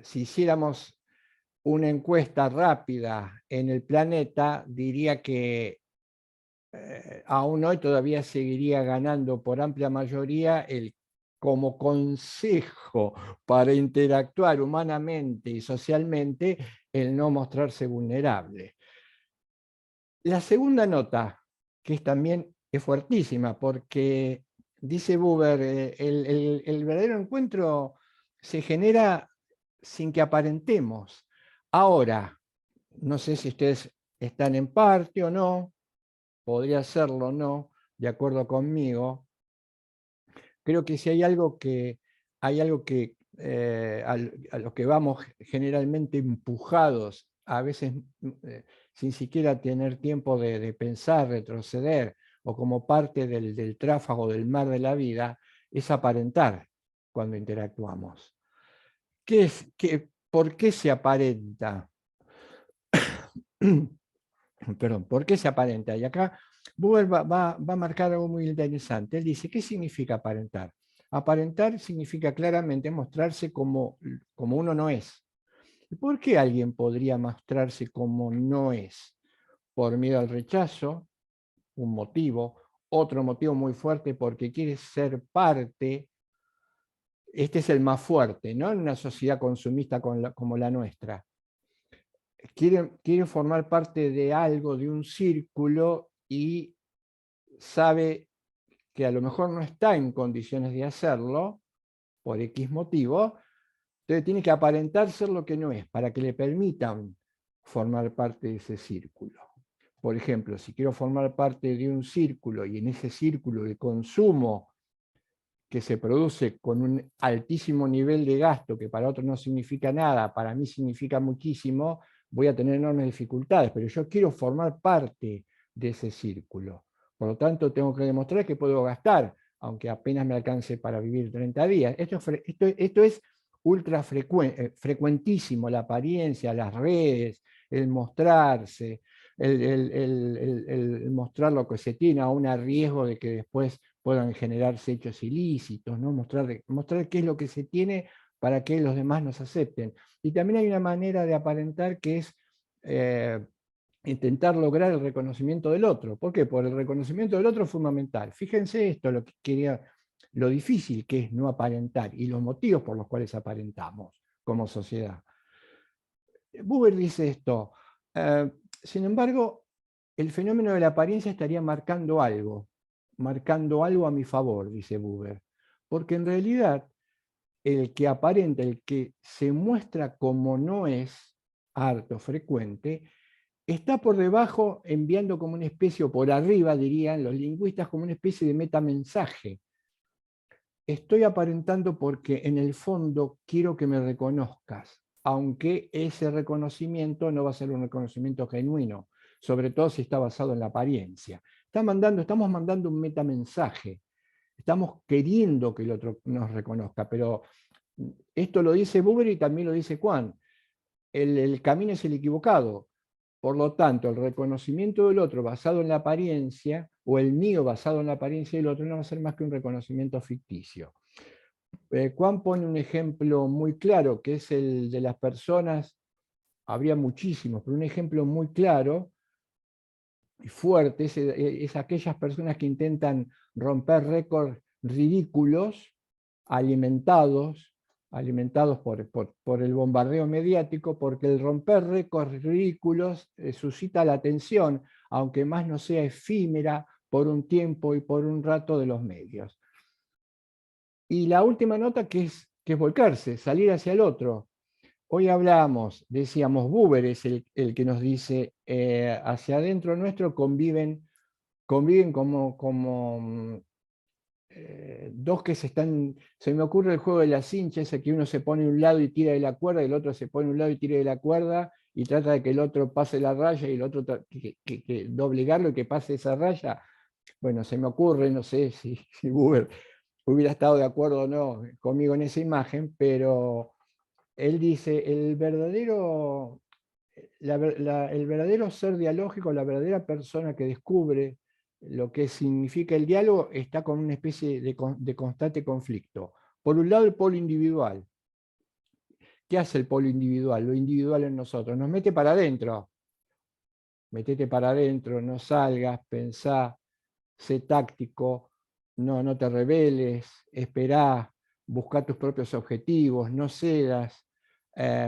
si hiciéramos una encuesta rápida en el planeta, diría que aún hoy todavía seguiría ganando por amplia mayoría como consejo para interactuar humanamente y socialmente, el no mostrarse vulnerable. La segunda nota, que también es fuertísima, porque dice Buber, el verdadero encuentro se genera sin que aparentemos. Ahora, no sé si ustedes están en parte o no, podría serlo o no, de acuerdo conmigo. Creo que si hay algo que a lo que vamos generalmente empujados, a veces sin siquiera tener tiempo de pensar, retroceder, o como parte del tráfago del mar de la vida, es aparentar cuando interactuamos. ¿Por qué se aparenta? Perdón, ¿por qué se aparenta? Y acá Buber va a marcar algo muy interesante. Él dice, ¿qué significa aparentar? Aparentar significa claramente mostrarse como uno no es. ¿Por qué alguien podría mostrarse como no es? Por miedo al rechazo, un motivo. Otro motivo muy fuerte porque quiere ser parte. Este es el más fuerte, ¿no? En una sociedad consumista como la nuestra. Quiere formar parte de algo, de un círculo, y sabe que a lo mejor no está en condiciones de hacerlo, por X motivo, entonces tiene que aparentar ser lo que no es, para que le permitan formar parte de ese círculo. Por ejemplo, si quiero formar parte de un círculo y en ese círculo de consumo que se produce con un altísimo nivel de gasto, que para otros no significa nada, para mí significa muchísimo, voy a tener enormes dificultades, pero yo quiero formar parte de ese círculo. Por lo tanto, tengo que demostrar que puedo gastar, aunque apenas me alcance para vivir 30 días. Esto es ultra frecuentísimo, la apariencia, las redes, el mostrarse, el mostrar lo que se tiene, aún a riesgo de que después puedan generarse hechos ilícitos, ¿no? Mostrar qué es lo que se tiene para que los demás nos acepten. Y también hay una manera de aparentar que es intentar lograr el reconocimiento del otro. ¿Por qué? Por el reconocimiento del otro es fundamental. Fíjense esto, lo difícil que es no aparentar y los motivos por los cuales aparentamos como sociedad. Buber dice esto, sin embargo, el fenómeno de la apariencia estaría marcando algo a mi favor, dice Buber, porque en realidad el que aparenta, el que se muestra como no es, harto frecuente, está por debajo enviando como una especie, o por arriba dirían los lingüistas, como una especie de metamensaje. Estoy aparentando porque en el fondo quiero que me reconozcas, aunque ese reconocimiento no va a ser un reconocimiento genuino, sobre todo si está basado en la apariencia. Estamos mandando un metamensaje, estamos queriendo que el otro nos reconozca, pero esto lo dice Buber y también lo dice Kuhn. El camino es el equivocado. Por lo tanto, el reconocimiento del otro basado en la apariencia, o el mío basado en la apariencia del otro, no va a ser más que un reconocimiento ficticio. Kuhn pone un ejemplo muy claro, que es el de las personas, habría muchísimos, pero un ejemplo muy claro y fuerte es aquellas personas que intentan romper récords ridículos, alimentados por el bombardeo mediático, porque el romper récords ridículos suscita la atención, aunque más no sea efímera por un tiempo y por un rato de los medios. Y la última nota que es volcarse, salir hacia el otro. Hoy hablábamos, decíamos, Buber es el que nos dice, hacia adentro nuestro conviven como dos que se me ocurre el juego de la cincha, ese que uno se pone a un lado y tira de la cuerda, y el otro se pone a un lado y tira de la cuerda, y trata de que el otro pase la raya, y el otro que doblegarlo y que pase esa raya. Bueno, se me ocurre, no sé si Buber hubiera estado de acuerdo o no conmigo en esa imagen, pero él dice, el verdadero ser dialógico, la verdadera persona que descubre lo que significa el diálogo está con una especie de constante conflicto. Por un lado, el polo individual. ¿Qué hace el polo individual? Lo individual en nosotros. Nos mete para adentro. Metete para adentro, no salgas, pensá, sé táctico, no te rebeles, esperá, busca tus propios objetivos, no cedas,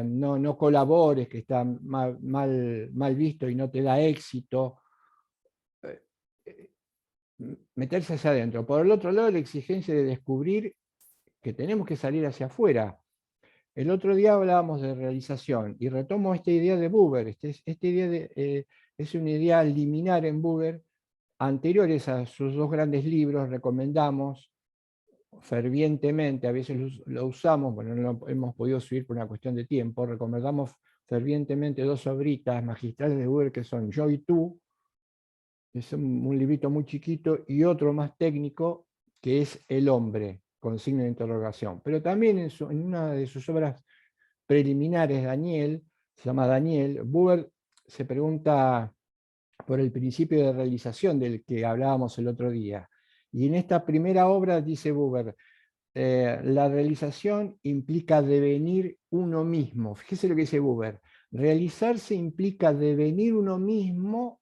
no colabores, que está mal visto y no te da éxito. Meterse hacia adentro. Por el otro lado, la exigencia de descubrir que tenemos que salir hacia afuera. El otro día hablábamos de realización y retomo esta idea de Buber. Esta idea es una idea liminar en Buber, anteriores a sus dos grandes libros. Recomendamos fervientemente, a veces lo usamos, bueno, no lo hemos podido subir por una cuestión de tiempo, recomendamos fervientemente dos obritas magistrales de Buber que son Yo y Tú, que es un librito muy chiquito, y otro más técnico que es El hombre, con signo de interrogación. Pero también en una de sus obras preliminares, Daniel, se llama Daniel, Buber se pregunta por el principio de realización del que hablábamos el otro día. Y en esta primera obra dice Buber, la realización implica devenir uno mismo. Fíjese lo que dice Buber. Realizarse implica devenir uno mismo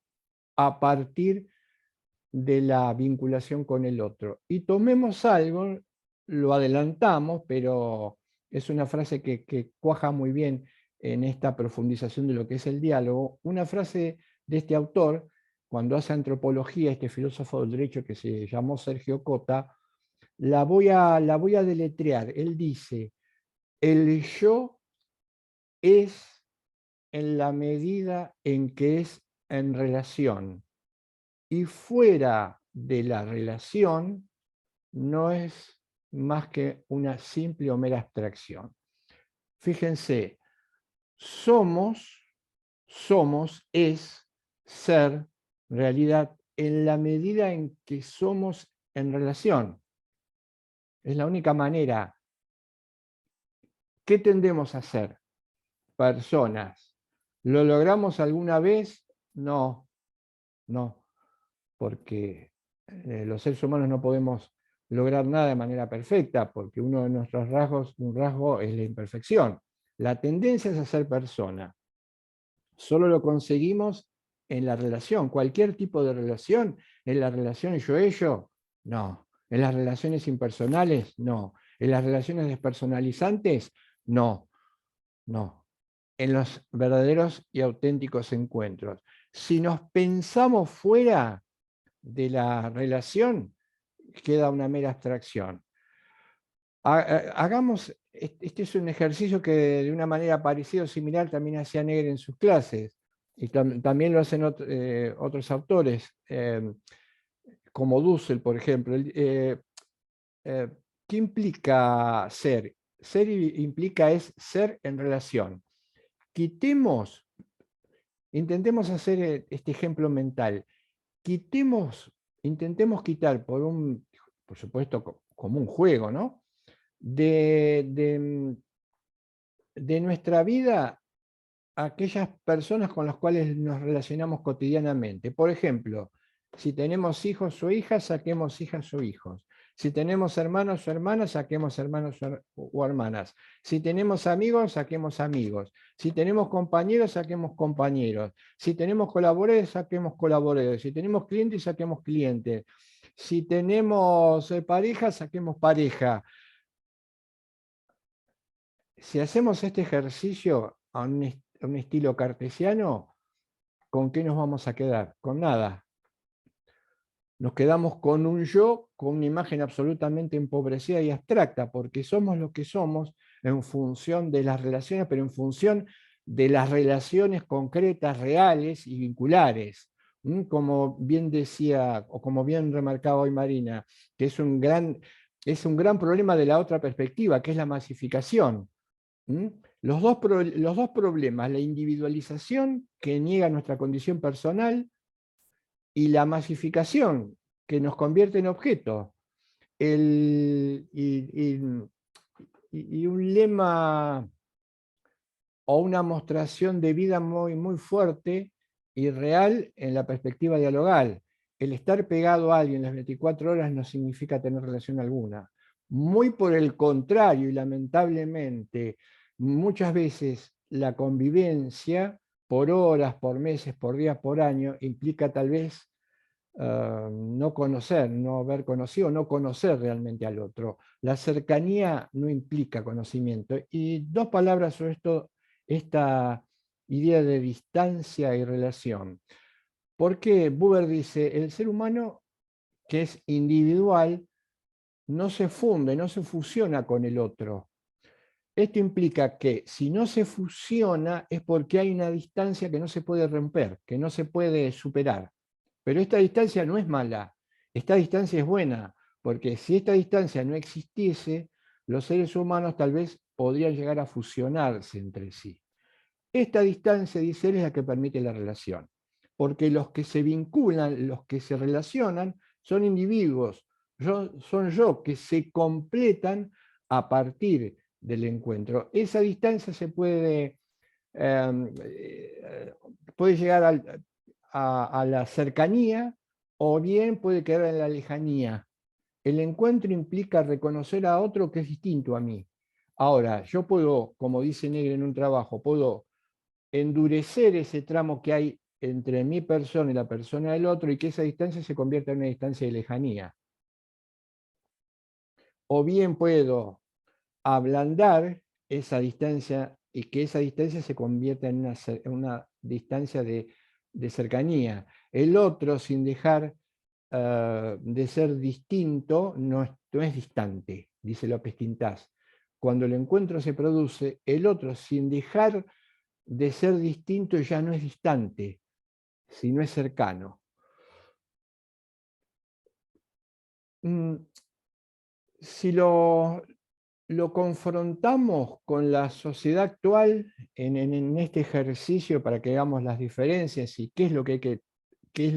a partir de la vinculación con el otro. Y tomemos algo, lo adelantamos, pero es una frase que cuaja muy bien en esta profundización de lo que es el diálogo. Una frase de este autor, cuando hace antropología, este filósofo del derecho que se llamó Sergio Cota, la voy a deletrear. Él dice, el yo es en la medida en que es en relación, y fuera de la relación no es más que una simple o mera abstracción. Fíjense, somos es ser, realidad, en la medida en que somos en relación. Es la única manera. ¿Qué tendemos a ser? Personas. ¿Lo logramos alguna vez? No, porque los seres humanos no podemos lograr nada de manera perfecta, porque uno de nuestros rasgos, un rasgo es la imperfección. La tendencia es a ser persona. Solo lo conseguimos en la relación. Cualquier tipo de relación, en la relación yo-ello, no. En las relaciones impersonales, no. En las relaciones despersonalizantes, no. En los verdaderos y auténticos encuentros. Si nos pensamos fuera de la relación, queda una mera abstracción. Hagamos, este es un ejercicio que de una manera parecida o similar también hacía Negri en sus clases, y también lo hacen otros autores, como Dussel, por ejemplo. ¿Qué implica ser? Ser implica es ser en relación. Intentemos hacer este ejemplo mental. Intentemos quitar por supuesto, como un juego, ¿no? De nuestra vida aquellas personas con las cuales nos relacionamos cotidianamente. Por ejemplo, si tenemos hijos o hijas, saquemos hijas o hijos. Si tenemos hermanos o hermanas, saquemos hermanos o hermanas. Si tenemos amigos, saquemos amigos. Si tenemos compañeros, saquemos compañeros. Si tenemos colaboradores, saquemos colaboradores. Si tenemos clientes, saquemos clientes. Si tenemos pareja, saquemos pareja. Si hacemos este ejercicio a un estilo cartesiano, ¿con qué nos vamos a quedar? Con nada. Nos quedamos con un yo, con una imagen absolutamente empobrecida y abstracta, porque somos lo que somos en función de las relaciones, pero en función de las relaciones concretas, reales y vinculares. Como bien decía, o como bien remarcaba hoy Marina, que es un gran problema de la otra perspectiva, que es la masificación. Los dos problemas, la individualización que niega nuestra condición personal y la masificación que nos convierte en objeto. Y un lema o una mostración de vida muy, muy fuerte y real en la perspectiva dialogal, el estar pegado a alguien las 24 horas no significa tener relación alguna. Muy por el contrario, y lamentablemente, muchas veces la convivencia por horas, por meses, por días, por año, implica tal vez no conocer, no haber conocido, no conocer realmente al otro. La cercanía no implica conocimiento. Y 2 palabras sobre esto, esta idea de distancia y relación. Porque Buber dice, el ser humano que es individual no se funde, no se fusiona con el otro. Esto implica que si no se fusiona es porque hay una distancia que no se puede romper, que no se puede superar. Pero esta distancia no es mala, esta distancia es buena, porque si esta distancia no existiese, los seres humanos tal vez podrían llegar a fusionarse entre sí. Esta distancia, dice él, es la que permite la relación, porque los que se vinculan, los que se relacionan, son individuos, son yo, que se completan a partir del encuentro. Esa distancia se puede llegar a la cercanía o bien puede quedar en la lejanía. El encuentro implica reconocer a otro que es distinto a mí. Ahora, yo puedo, como dice Negri en un trabajo, puedo endurecer ese tramo que hay entre mi persona y la persona del otro y que esa distancia se convierta en una distancia de lejanía. O bien ablandar esa distancia y que esa distancia se convierta en una distancia de cercanía. El otro, sin dejar de ser distinto, no es distante, dice López Quintás. Cuando el encuentro se produce, el otro, sin dejar de ser distinto, ya no es distante, sino es cercano. Si lo confrontamos con la sociedad actual en este ejercicio para que veamos las diferencias y qué es lo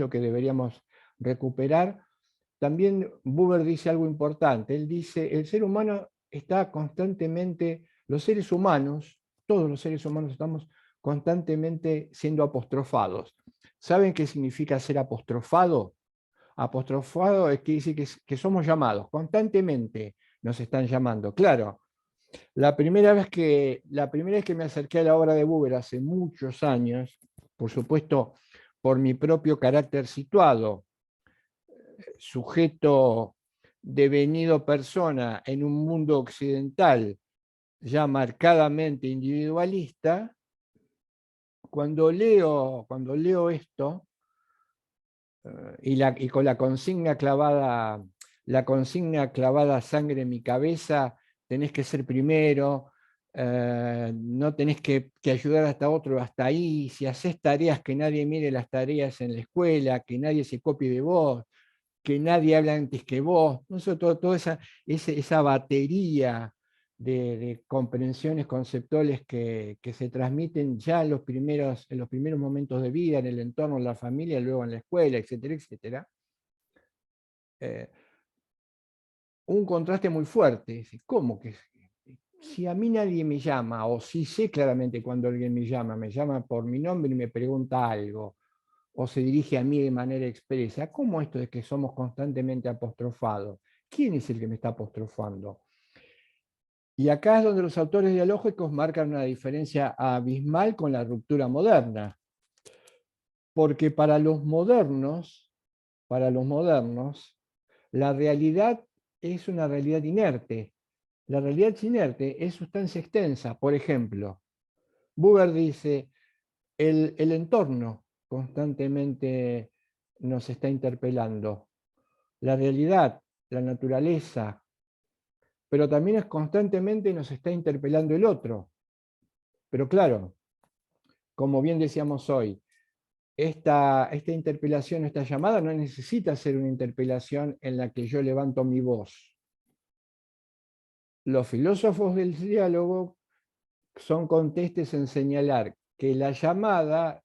que deberíamos recuperar, también Buber dice algo importante. Él dice, el ser humano está constantemente, los seres humanos, todos los seres humanos estamos constantemente siendo apostrofados. ¿Saben qué significa ser apostrofado? Apostrofado quiere decir que somos llamados, constantemente nos están llamando. Claro, la primera vez que me acerqué a la obra de Buber hace muchos años, por supuesto por mi propio carácter situado, sujeto devenido persona en un mundo occidental ya marcadamente individualista, cuando leo esto, y con la consigna clavada a sangre en mi cabeza, tenés que ser primero, no tenés que ayudar hasta otro hasta ahí, si haces tareas que nadie mire las tareas en la escuela, que nadie se copie de vos, que nadie habla antes que vos, no sé, toda esa batería de comprensiones conceptuales que se transmiten ya en los primeros momentos de vida, en el entorno, en la familia, luego en la escuela, etcétera, etcétera. Un contraste muy fuerte. ¿Cómo que si a mí nadie me llama, o si sé claramente cuando alguien me llama por mi nombre y me pregunta algo, o se dirige a mí de manera expresa, ¿cómo esto de que somos constantemente apostrofados? ¿Quién es el que me está apostrofando? Y acá es donde los autores dialógicos marcan una diferencia abismal con la ruptura moderna. Porque para los modernos, la realidad es una realidad inerte. La realidad inerte es sustancia extensa. Por ejemplo, Buber dice, el entorno constantemente nos está interpelando. La realidad, la naturaleza, pero también constantemente nos está interpelando el otro. Pero claro, como bien decíamos hoy, esta interpelación, esta llamada no necesita ser una interpelación en la que yo levanto mi voz. Los filósofos del diálogo son contestes en señalar que la llamada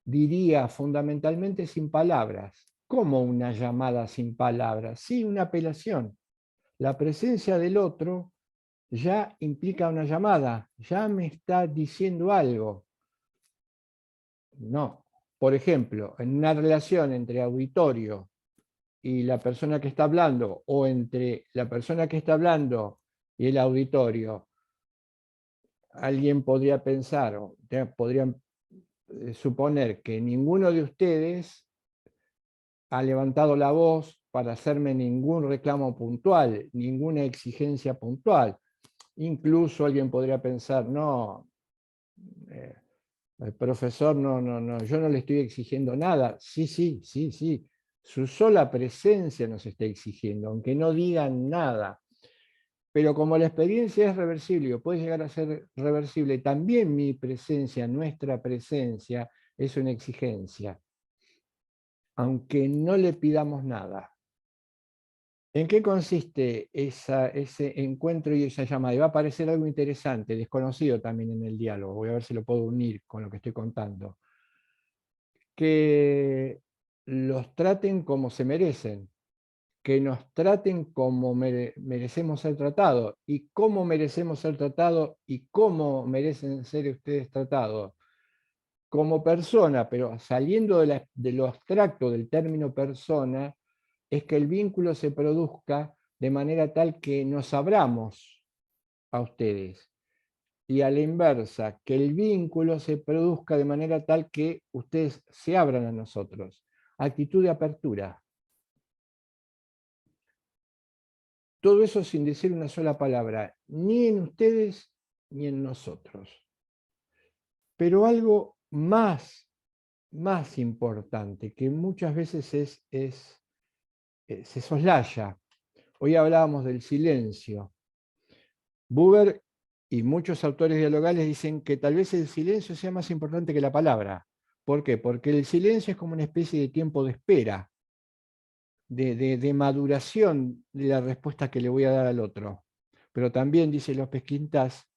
diría fundamentalmente sin palabras. ¿Cómo una llamada sin palabras? Sí, una apelación. La presencia del otro ya implica una llamada, ya me está diciendo algo. No, Por ejemplo, en una relación entre auditorio y la persona que está hablando, o entre la persona que está hablando y el auditorio, alguien podría pensar, o podrían suponer que ninguno de ustedes ha levantado la voz para hacerme ningún reclamo puntual, ninguna exigencia puntual. Incluso alguien podría pensar, no, el profesor, no, yo no le estoy exigiendo nada. Sí, sí. Su sola presencia nos está exigiendo, aunque no digan nada. Pero como la experiencia es reversible o puede llegar a ser reversible, también mi presencia, nuestra presencia, es una exigencia, aunque no le pidamos nada. ¿En qué consiste ese encuentro y esa llamada? Y va a parecer algo interesante, desconocido también en el diálogo. Voy a ver si lo puedo unir con lo que estoy contando. Que los traten como se merecen, que nos traten como merecemos ser tratados. ¿Y cómo merecemos ser tratados? ¿Y cómo merecen ser ustedes tratados? Como persona, pero saliendo de lo abstracto del término persona, es que el vínculo se produzca de manera tal que nos abramos a ustedes. Y a la inversa, que el vínculo se produzca de manera tal que ustedes se abran a nosotros. Actitud de apertura. Todo eso sin decir una sola palabra, ni en ustedes ni en nosotros. Pero algo más importante, que muchas veces se soslaya. Hoy hablábamos del silencio. Buber y muchos autores dialogales dicen que tal vez el silencio sea más importante que la palabra. ¿Por qué? Porque el silencio es como una especie de tiempo de espera, de maduración de la respuesta que le voy a dar al otro. Pero también, dice López Quintas,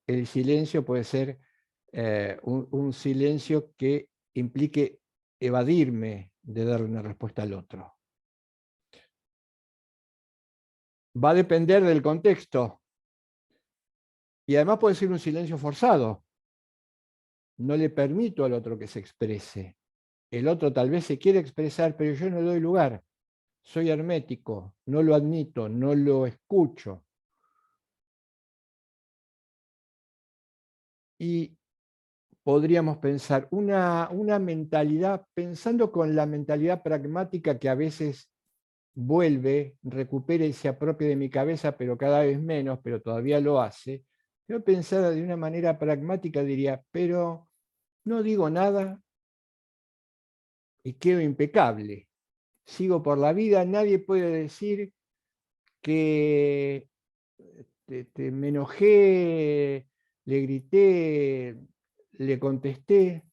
el silencio puede ser un silencio que implique evadirme de darle una respuesta al otro. Va a depender del contexto. Y además puede ser un silencio forzado. No le permito al otro que se exprese. El otro tal vez se quiere expresar, pero yo no le doy lugar. Soy hermético, no lo admito, no lo escucho. Y podríamos pensar una mentalidad, pensando con la mentalidad pragmática que a veces vuelve, recupera y se apropia de mi cabeza, pero cada vez menos, pero todavía lo hace. Yo pensara de una manera pragmática, diría, pero no digo nada y quedo impecable. Sigo por la vida, nadie puede decir que me enojé, le grité, le contesté.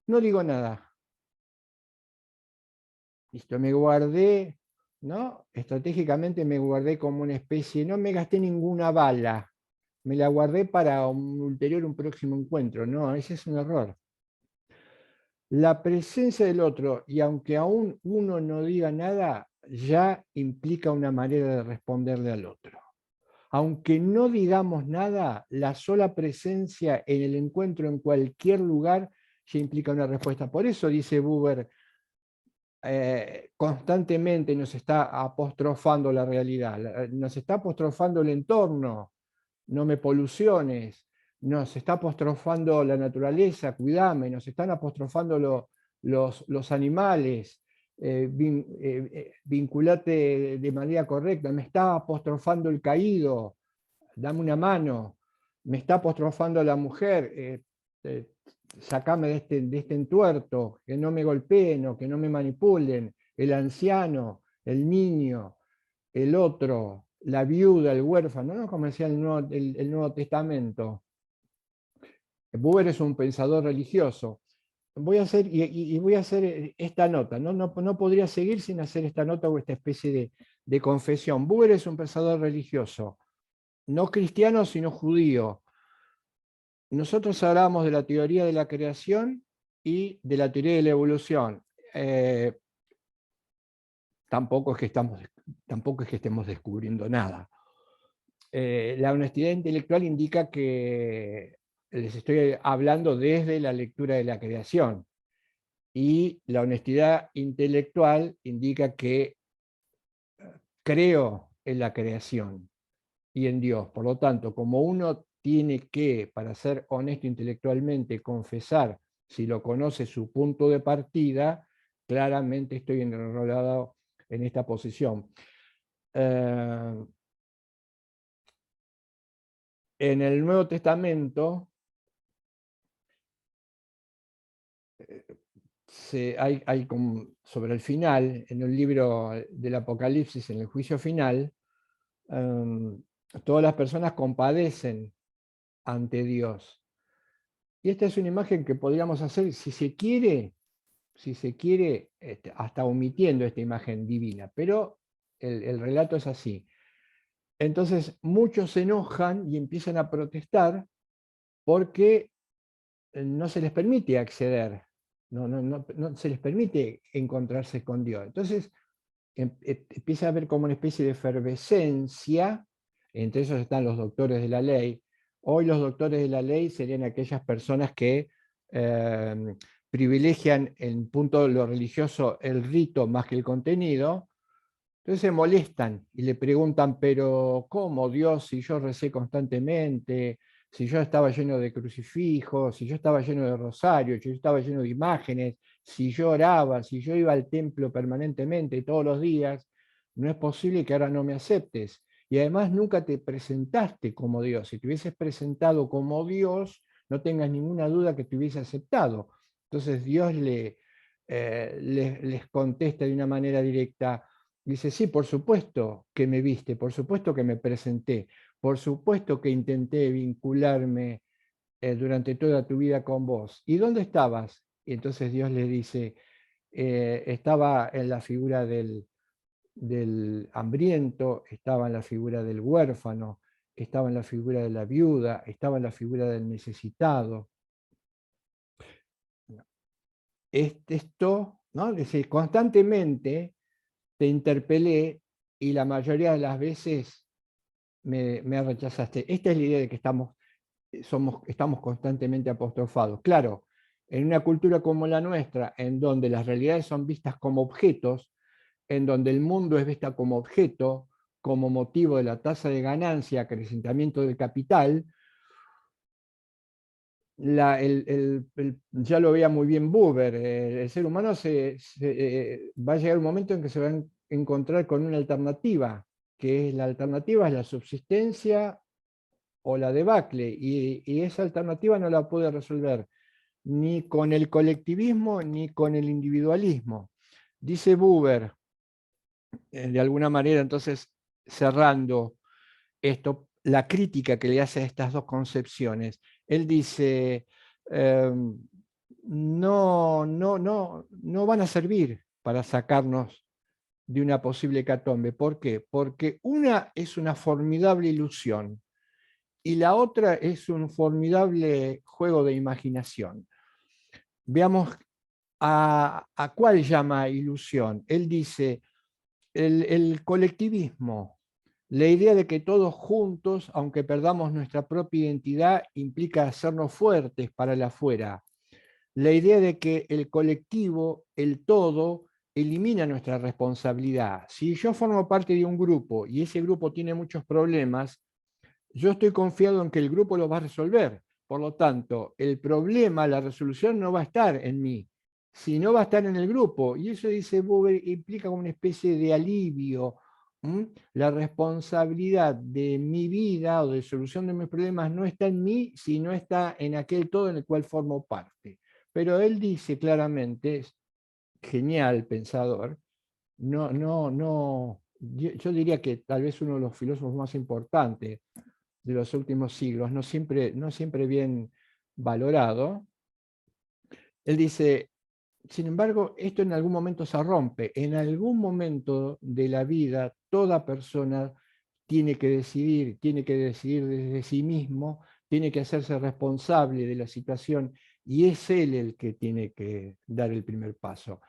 No digo nada. Listo, me guardé, ¿no? Estratégicamente me guardé como una especie, no me gasté ninguna bala, me la guardé para un próximo encuentro. No, ese es un error. La presencia del otro, y aunque aún uno no diga nada, ya implica una manera de responderle al otro. Aunque no digamos nada, la sola presencia en el encuentro en cualquier lugar ya implica una respuesta. Por eso dice Buber, constantemente nos está apostrofando la realidad, nos está apostrofando el entorno, no me poluciones, nos está apostrofando la naturaleza, cuidame, nos están apostrofando los animales, vinculate de manera correcta, me está apostrofando el caído, dame una mano, me está apostrofando la mujer, sacame de este entuerto, que no me golpeen o que no me manipulen, el anciano, el niño, el otro, la viuda, el huérfano, ¿no? Como decía el Nuevo Testamento. Buber es un pensador religioso. Voy a hacer esta nota, no podría seguir sin hacer esta nota o esta especie de confesión. Buber es un pensador religioso, no cristiano, sino judío. Nosotros hablamos de la teoría de la creación y de la teoría de la evolución. Tampoco es que estemos descubriendo nada. La honestidad intelectual indica que les estoy hablando desde la lectura de la creación. y la honestidad intelectual indica que creo en la creación y en Dios. Por lo tanto, como uno tiene que, para ser honesto intelectualmente, confesar si lo conoce su punto de partida, claramente estoy enrolado en esta posición. En el Nuevo Testamento hay sobre el final, en el libro del Apocalipsis, en el juicio final, todas las personas compadecen ante Dios. Y esta es una imagen que podríamos hacer, si se quiere, hasta omitiendo esta imagen divina, pero el relato es así. Entonces muchos se enojan y empiezan a protestar porque no se les permite acceder, no se les permite encontrarse con Dios. Entonces empieza a haber como una especie de efervescencia, entre esos están los doctores de la ley. Hoy los doctores de la ley serían aquellas personas que privilegian en punto de lo religioso el rito más que el contenido. Entonces se molestan y le preguntan, pero ¿cómo Dios si yo recé constantemente, si yo estaba lleno de crucifijos, si yo estaba lleno de rosarios, si yo estaba lleno de imágenes, si yo oraba, si yo iba al templo permanentemente todos los días, no es posible que ahora no me aceptes? Y además nunca te presentaste como Dios. Si te hubieses presentado como Dios, no tengas ninguna duda que te hubiese aceptado. Entonces Dios les contesta de una manera directa. Dice, sí, por supuesto que me viste, por supuesto que me presenté, por supuesto que intenté vincularme durante toda tu vida con vos. ¿Y dónde estabas? Y entonces Dios le dice, estaba en la figura del hambriento, estaba en la figura del huérfano, estaba en la figura de la viuda, estaba en la figura del necesitado. Esto, ¿no? Dice, constantemente te interpelé y la mayoría de las veces me rechazaste. Esta es la idea de que estamos constantemente apostrofados. Claro, en una cultura como la nuestra, en donde las realidades son vistas como objetos, en donde el mundo es vista como objeto, como motivo de la tasa de ganancia, acrecentamiento del capital, ya lo veía muy bien Buber, el ser humano va a llegar un momento en que se va a encontrar con una alternativa, que es la alternativa es la subsistencia o la debacle, y esa alternativa no la puede resolver ni con el colectivismo ni con el individualismo. Dice Buber, de alguna manera, entonces, cerrando esto, la crítica que le hace a estas dos concepciones. Él dice, no van a servir para sacarnos de una posible hecatombe. ¿Por qué? Porque una es una formidable ilusión y la otra es un formidable juego de imaginación. Veamos a cuál llama ilusión. Él dice, el colectivismo, la idea de que todos juntos, aunque perdamos nuestra propia identidad, implica hacernos fuertes para el afuera. La idea de que el colectivo, el todo, elimina nuestra responsabilidad. Si yo formo parte de un grupo y ese grupo tiene muchos problemas, yo estoy confiado en que el grupo lo va a resolver. Por lo tanto, el problema, la resolución no va a estar en mí, sino va a estar en el grupo. Y eso, dice Buber, implica una especie de alivio. La responsabilidad de mi vida o de solución de mis problemas no está en mí, sino está en aquel todo en el cual formo parte. Pero él dice claramente, es genial pensador, yo diría que tal vez uno de los filósofos más importantes de los últimos siglos, no siempre bien valorado. Él dice, sin embargo, esto en algún momento se rompe. En algún momento de la vida, toda persona tiene que decidir desde sí mismo, tiene que hacerse responsable de la situación y es él el que tiene que dar el primer paso.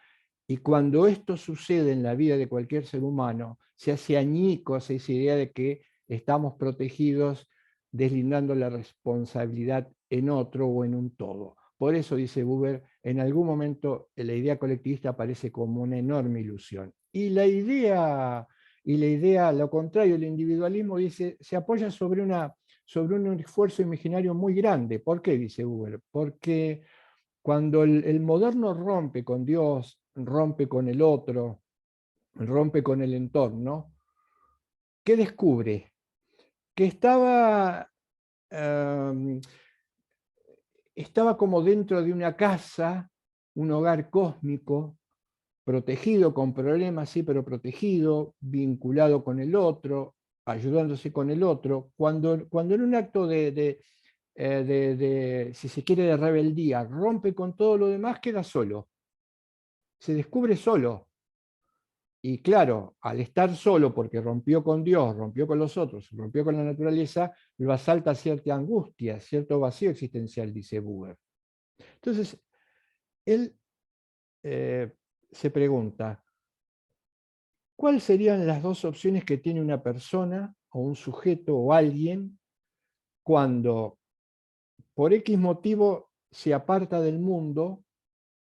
Y cuando esto sucede en la vida de cualquier ser humano, se hace añicos esa idea de que estamos protegidos deslindando la responsabilidad en otro o en un todo. Por eso, dice Buber, en algún momento la idea colectivista aparece como una enorme ilusión. Y la idea, lo contrario, el individualismo, dice, se apoya sobre un esfuerzo imaginario muy grande. ¿Por qué? Dice Buber. Porque cuando el moderno rompe con Dios, rompe con el otro, rompe con el entorno, ¿qué descubre? Que estaba como dentro de una casa, un hogar cósmico, protegido, con problemas, sí, pero protegido, vinculado con el otro, ayudándose con el otro, cuando en un acto si se quiere, de rebeldía, rompe con todo lo demás, queda solo. Se descubre solo. Y claro, al estar solo, porque rompió con Dios, rompió con los otros, rompió con la naturaleza, lo asalta cierta angustia, cierto vacío existencial, dice Buber. Entonces, él se pregunta, ¿cuáles serían las dos opciones que tiene una persona o un sujeto o alguien cuando por X motivo se aparta del mundo,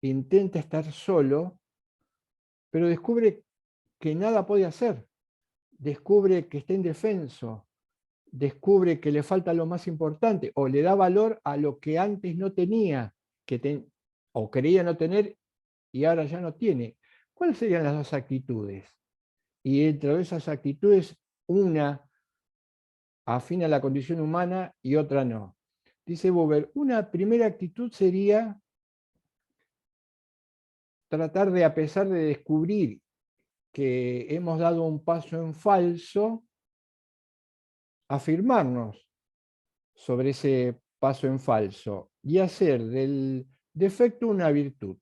intenta estar solo, pero descubre que nada puede hacer, descubre que está indefenso, descubre que le falta lo más importante o le da valor a lo que antes no tenía o creía no tener y ahora ya no tiene? ¿Cuáles serían las dos actitudes? Y entre esas actitudes, una afina a la condición humana y otra no. Dice Buber, una primera actitud sería tratar de, a pesar de descubrir que hemos dado un paso en falso, afirmarnos sobre ese paso en falso y hacer del defecto una virtud.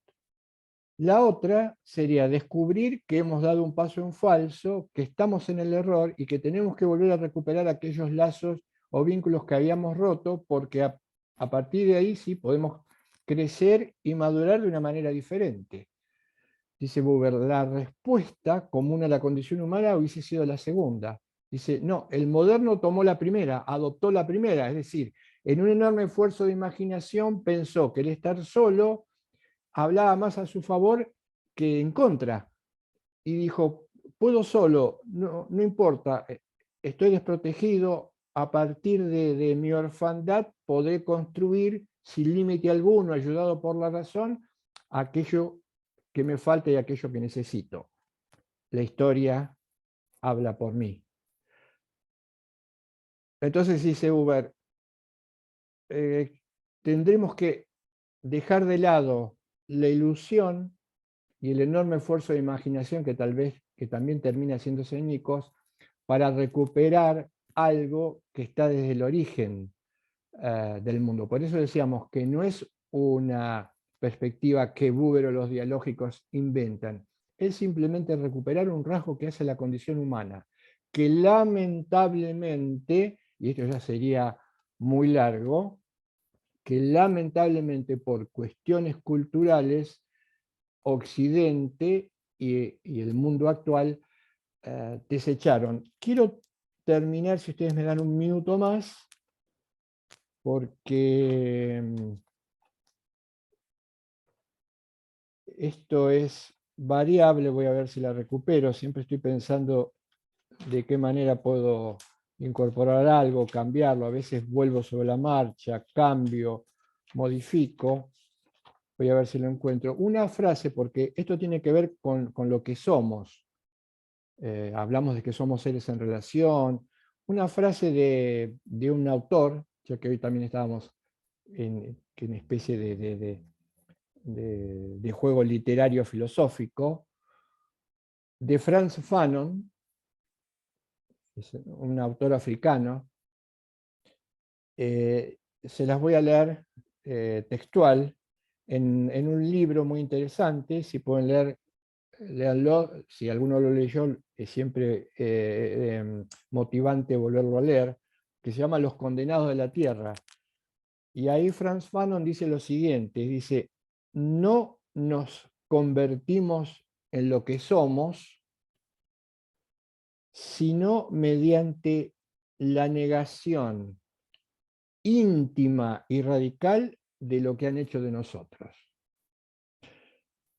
La otra sería descubrir que hemos dado un paso en falso, que estamos en el error y que tenemos que volver a recuperar aquellos lazos o vínculos que habíamos roto, porque a partir de ahí sí podemos crecer y madurar de una manera diferente. Dice Buber, la respuesta común a la condición humana hubiese sido la segunda. Dice, no, el moderno tomó la primera, adoptó la primera, es decir, en un enorme esfuerzo de imaginación pensó que el estar solo hablaba más a su favor que en contra. Y dijo, puedo solo, no importa, estoy desprotegido, a partir de mi orfandad podré construir sin límite alguno, ayudado por la razón, aquello que me falta y aquello que necesito. La historia habla por mí. Entonces dice Buber, tendremos que dejar de lado la ilusión y el enorme esfuerzo de imaginación que también termina siendo cénicos, para recuperar algo que está desde el origen del mundo. Por eso decíamos que no es una perspectiva que Buber o los dialógicos inventan, es simplemente recuperar un rasgo que hace la condición humana, que lamentablemente, y esto ya sería muy largo, que lamentablemente por cuestiones culturales, Occidente y el mundo actual desecharon. Quiero terminar, si ustedes me dan un minuto más, porque esto es variable, voy a ver si la recupero, siempre estoy pensando de qué manera puedo incorporar algo, cambiarlo, a veces vuelvo sobre la marcha, cambio, modifico. Voy a ver si lo encuentro. Una frase, porque esto tiene que ver con lo que somos. Hablamos de que somos seres en relación. Una frase de un autor, ya que hoy también estábamos en especie de juego literario filosófico, de Frantz Fanon, es un autor africano. Se las voy a leer textual en un libro muy interesante. Si pueden leer, léanlo. Si alguno lo leyó, es siempre motivante volverlo a leer, que se llama Los Condenados de la Tierra. Y ahí Frantz Fanon dice lo siguiente, dice, no nos convertimos en lo que somos, sino mediante la negación íntima y radical de lo que han hecho de nosotros.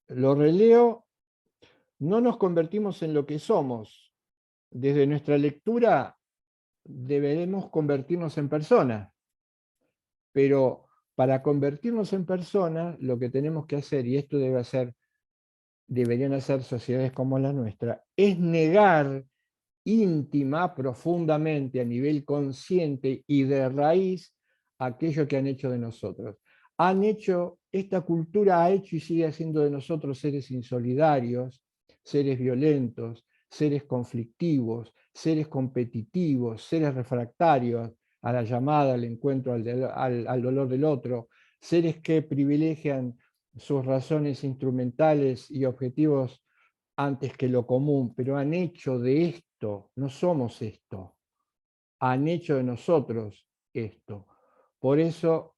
Lo releo: no nos convertimos en lo que somos. Desde nuestra lectura deberemos convertirnos en personas, pero para convertirnos en personas lo que tenemos que hacer, y esto deberían hacer sociedades como la nuestra, es negar íntima, profundamente, a nivel consciente y de raíz, aquello que han hecho de nosotros. Esta cultura ha hecho y sigue haciendo de nosotros seres insolidarios, seres violentos, seres conflictivos, seres competitivos, seres refractarios a la llamada, al encuentro, al dolor del otro, seres que privilegian sus razones instrumentales y objetivos antes que lo común, pero han hecho de esto, no somos esto, han hecho de nosotros esto. Por eso,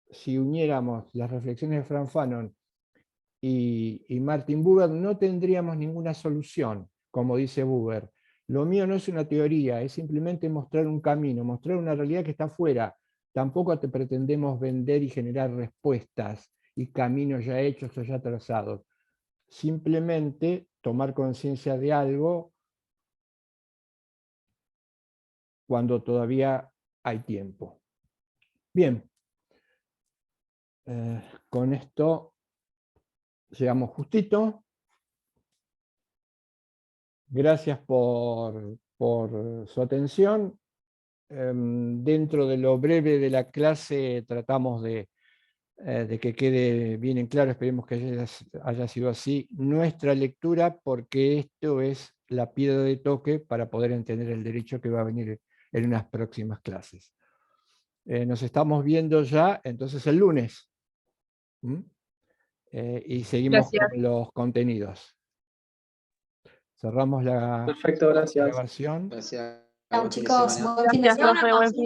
si uniéramos las reflexiones de Frank Fanon y Martin Buber, no tendríamos ninguna solución, como dice Buber. Lo mío no es una teoría, es simplemente mostrar un camino, mostrar una realidad que está afuera. Tampoco te pretendemos vender y generar respuestas y caminos ya hechos o ya trazados. Simplemente tomar conciencia de algo cuando todavía hay tiempo. Bien, con esto llegamos justito. Gracias por su atención. Dentro de lo breve de la clase tratamos de que quede bien en claro, esperemos que haya sido así, nuestra lectura, porque esto es la piedra de toque para poder entender el derecho que va a venir en unas próximas clases. Nos estamos viendo ya entonces el lunes. Y seguimos con los contenidos. Cerramos la Perfecto, gracias. grabación. Gracias. Chao, Buen fin de chicos. semana. Buen fin de Gracias, semana. profe, buen fin.